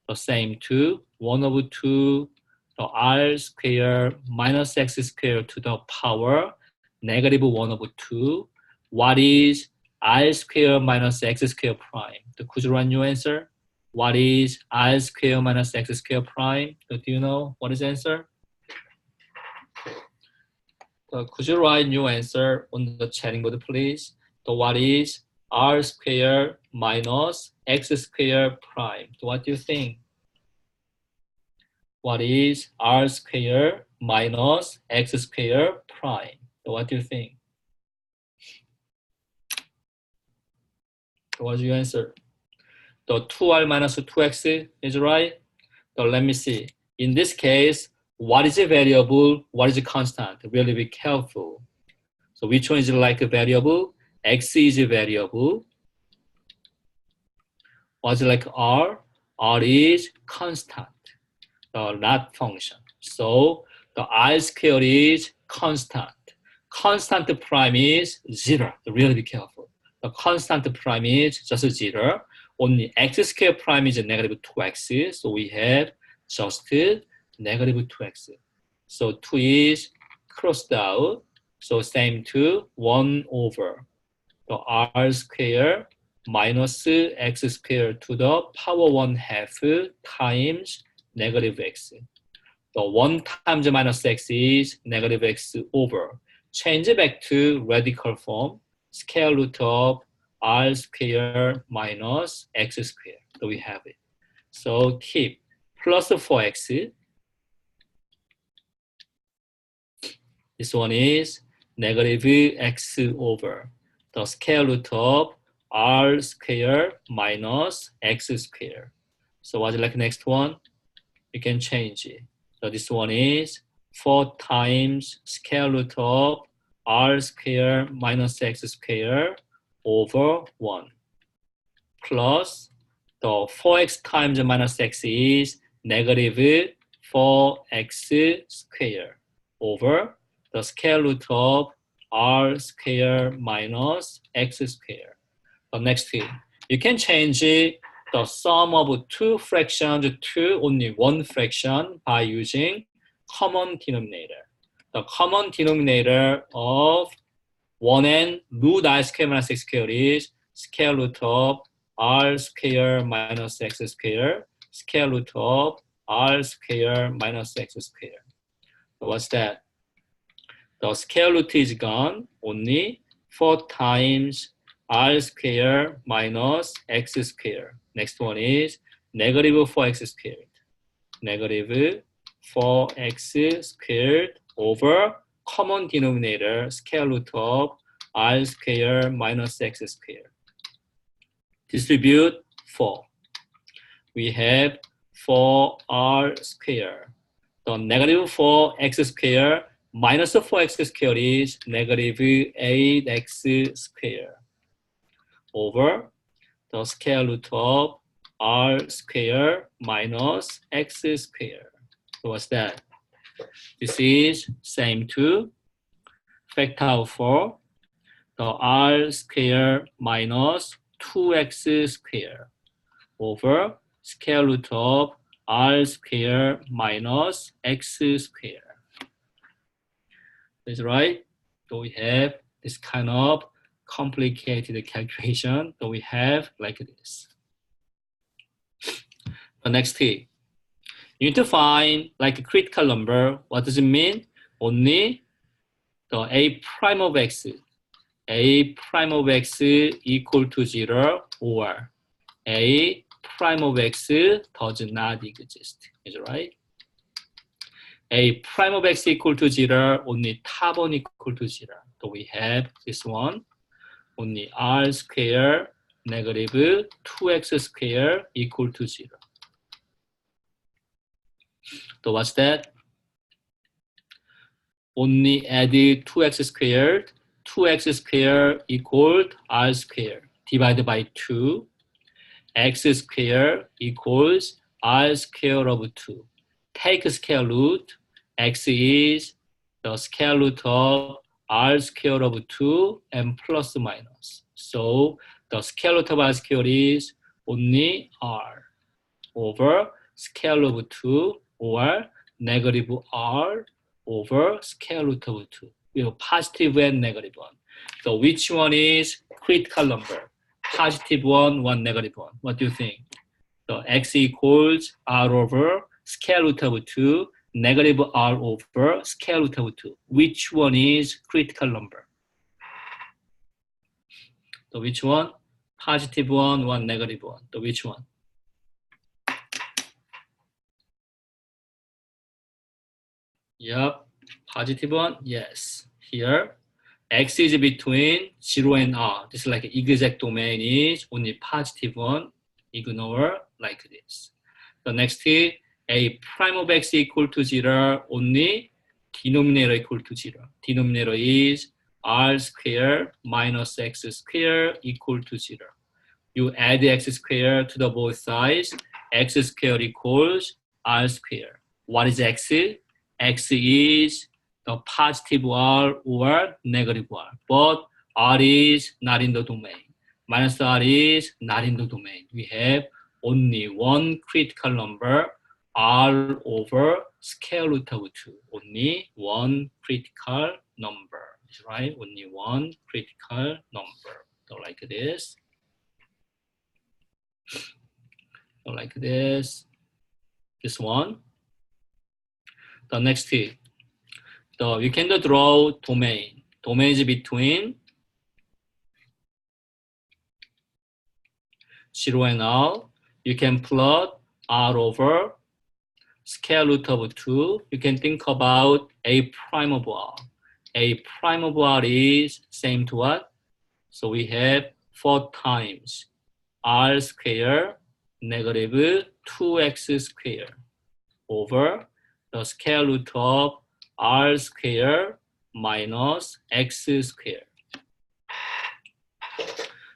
The same to 1/2 the r square minus x square to the power negative 1/2. What is r square minus x square prime? Could you run your answer? What is r square minus x square prime? Do you know what is the answer? Could you write your answer on the chatting board, please? So what is r square minus x square prime? So what do you think? What is r square minus x square prime? So what do you think? So what's your answer? The 2r minus 2x is right. So let me see. In this case, what is a variable? What is a constant? Really be careful. So which one is like a variable? X is a variable. What's like r? R is constant, not function. So the r squared is constant. Constant prime is 0. So really be careful. The constant prime is just 0. Only x squared prime is negative 2x. So we have just negative 2x. So 2 is crossed out. So same to 1 over the r square minus x square to the power 1/2 times negative x. The 1 times minus x is negative x over. Change it back to radical form, square root of r square minus x square. So we have it. So keep plus 4x. This one is negative x over the square root of r square minus x square. So what's like next one? You can change it. So this one is 4 times square root of r squared minus x squared over 1 plus the 4x times minus x is negative 4x squared over the square root of r squared minus x squared. The next thing, you can change the sum of two fractions to only one fraction by using common denominator. The common denominator of 1n root r squared minus x squared is square root of r squared minus x squared, square root of r squared minus x squared. So what's that? The square root is gone, only 4 times r squared minus x squared. Next one is negative 4x squared. Negative 4x squared over common denominator square root of r squared minus x squared. Distribute 4. We have 4r squared. The negative 4x squared minus 4x squared is negative 8x squared over the square root of r squared minus x squared. So what's that? This is same to factor of 4, the r squared minus 2x squared over square root of r squared minus x squared. That's right. So we have this kind of complicated calculation that we have like this. The next thing, you need to find like a critical number. What does it mean? Only the a prime of x equal to 0 or a prime of x does not exist. Is it right? A prime of x equal to 0, only top one equal to 0. So we have this one, only r squared negative 2x squared equal to 0. So what's that? Only add 2x squared. 2x squared equals r squared divided by 2. X squared equals r squared of 2. Take square root. X is the square root of r squared of 2 and plus minus. So the square root of r squared is only r over square root of 2 or negative r over square root of 2. We have positive and negative one. So which one is critical number? Positive one, negative one. What do you think? So x equals r over square root of 2, negative r over square root of 2. Which one is critical number? So which one? Positive one, negative one. So which one? Yep, positive one, yes. Here, x is between 0 and r. This is like exact domain is only positive one. Ignore like this. The next is a prime of x equal to 0, only denominator equal to 0. Denominator is r squared minus x squared equal to 0. You add x squared to the both sides. X squared equals r squared. What is x? X is the positive r or negative r, but r is not in the domain. Minus r is not in the domain. We have only one critical number, r over square root of 2. Only one critical number, right? Only one critical number. So like this. So like this. This one. The next is, you can draw domain. Domain is between 0 and r. You can plot r over square root of 2. You can think about a prime of r. A prime of r is same to what? So we have 4 times r squared negative 2x squared over the square root of r squared minus x squared.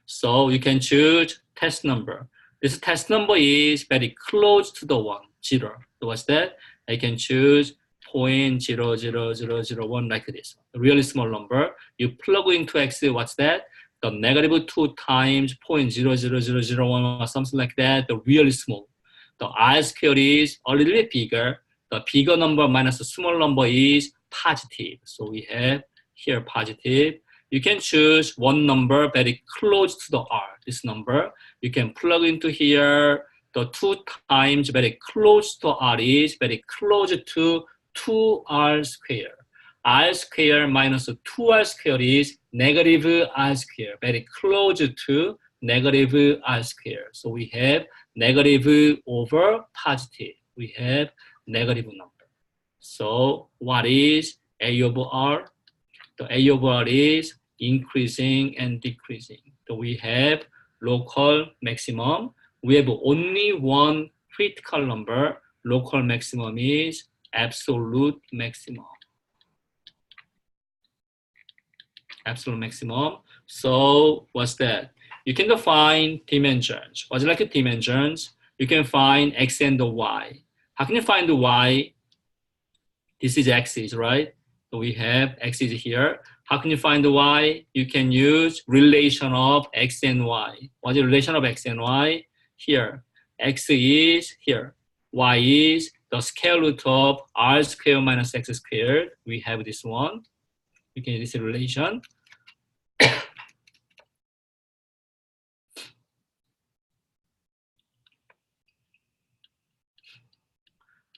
So you can choose test number. This test number is very close to the 1, 0. So what's that? I can choose 0.00001 like this. A really small number. You plug into x, what's that? The negative 2 times 0.00001 or something like that, the really small. The r squared is a little bit bigger. The bigger number minus the small number is positive. So we have here positive. You can choose one number very close to the r, this number. You can plug into here. The 2 times very close to r is very close to 2r squared. R squared minus 2r squared is negative r squared, very close to negative r squared. So we have negative over positive. We have negative number. So what is A over R? The A over R is increasing and decreasing. So we have local maximum. We have only one critical number. Local maximum is absolute maximum. Absolute maximum. So what's that? You can define dimensions. What's like dimensions? You can find x and the y. How can you find the y? This is axis, right? So we have axis here. How can you find the y? You can use relation of x and y. What's the relation of x and y? Here, x is here. Y is the square root of r squared minus x squared. We have this one. We can use this relation.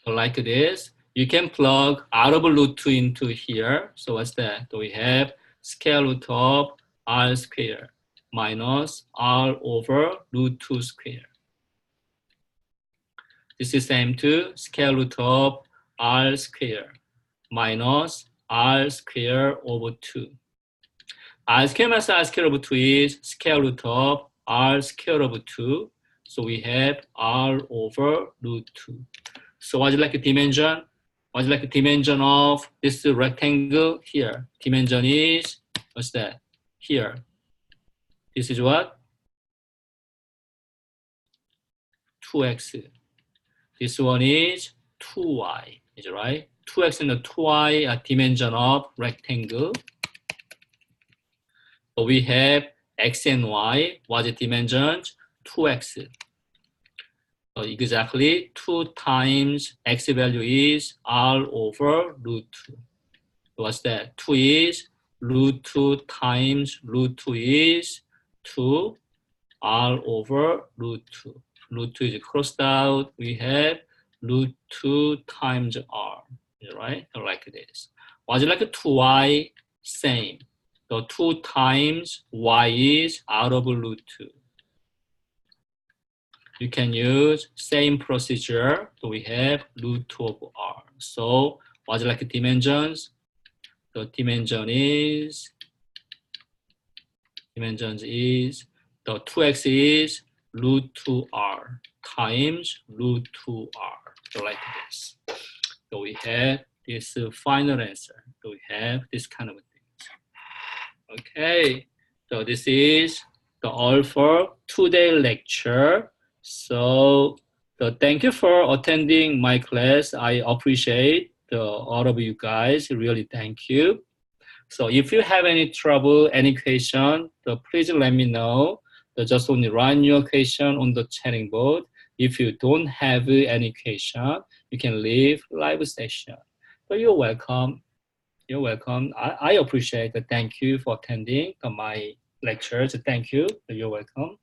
Like this. You can plug r over root 2 into here. So what's that? So we have square root of r squared minus r over root 2 squared. This is same to square root of r squared minus r squared over 2. R squared minus r squared over 2 is square root of r squared over 2. So we have r over root 2. So what's like a dimension? What's like a dimension of this rectangle here? Dimension is, what's that? Here. This is what? 2x. This one is 2y, is right? 2x and 2y are dimension of rectangle. So we have x and y. What's the dimensions? 2x. So exactly 2 times x value is r over root 2. What's that? 2 is root 2 times root 2 is 2 r over root 2. Root 2 is crossed out. We have root 2 times r, right? Like this. What's it like a 2y? Same. So 2 times y is r over root 2. You can use same procedure. So we have root 2 of r. So what's like dimensions? The dimensions is the 2x is root 2r times root 2r. So like this. So we have this final answer. So we have this kind of things. Okay. So this is the all for today lecture. So thank you for attending my class. I appreciate all of you guys. Really thank you. So if you have any trouble, any question, please let me know. Just only run your question on the chatting board. If you don't have any question, you can leave live session. So you're welcome. You're welcome. I appreciate it. Thank you for attending my lectures. Thank you. You're welcome.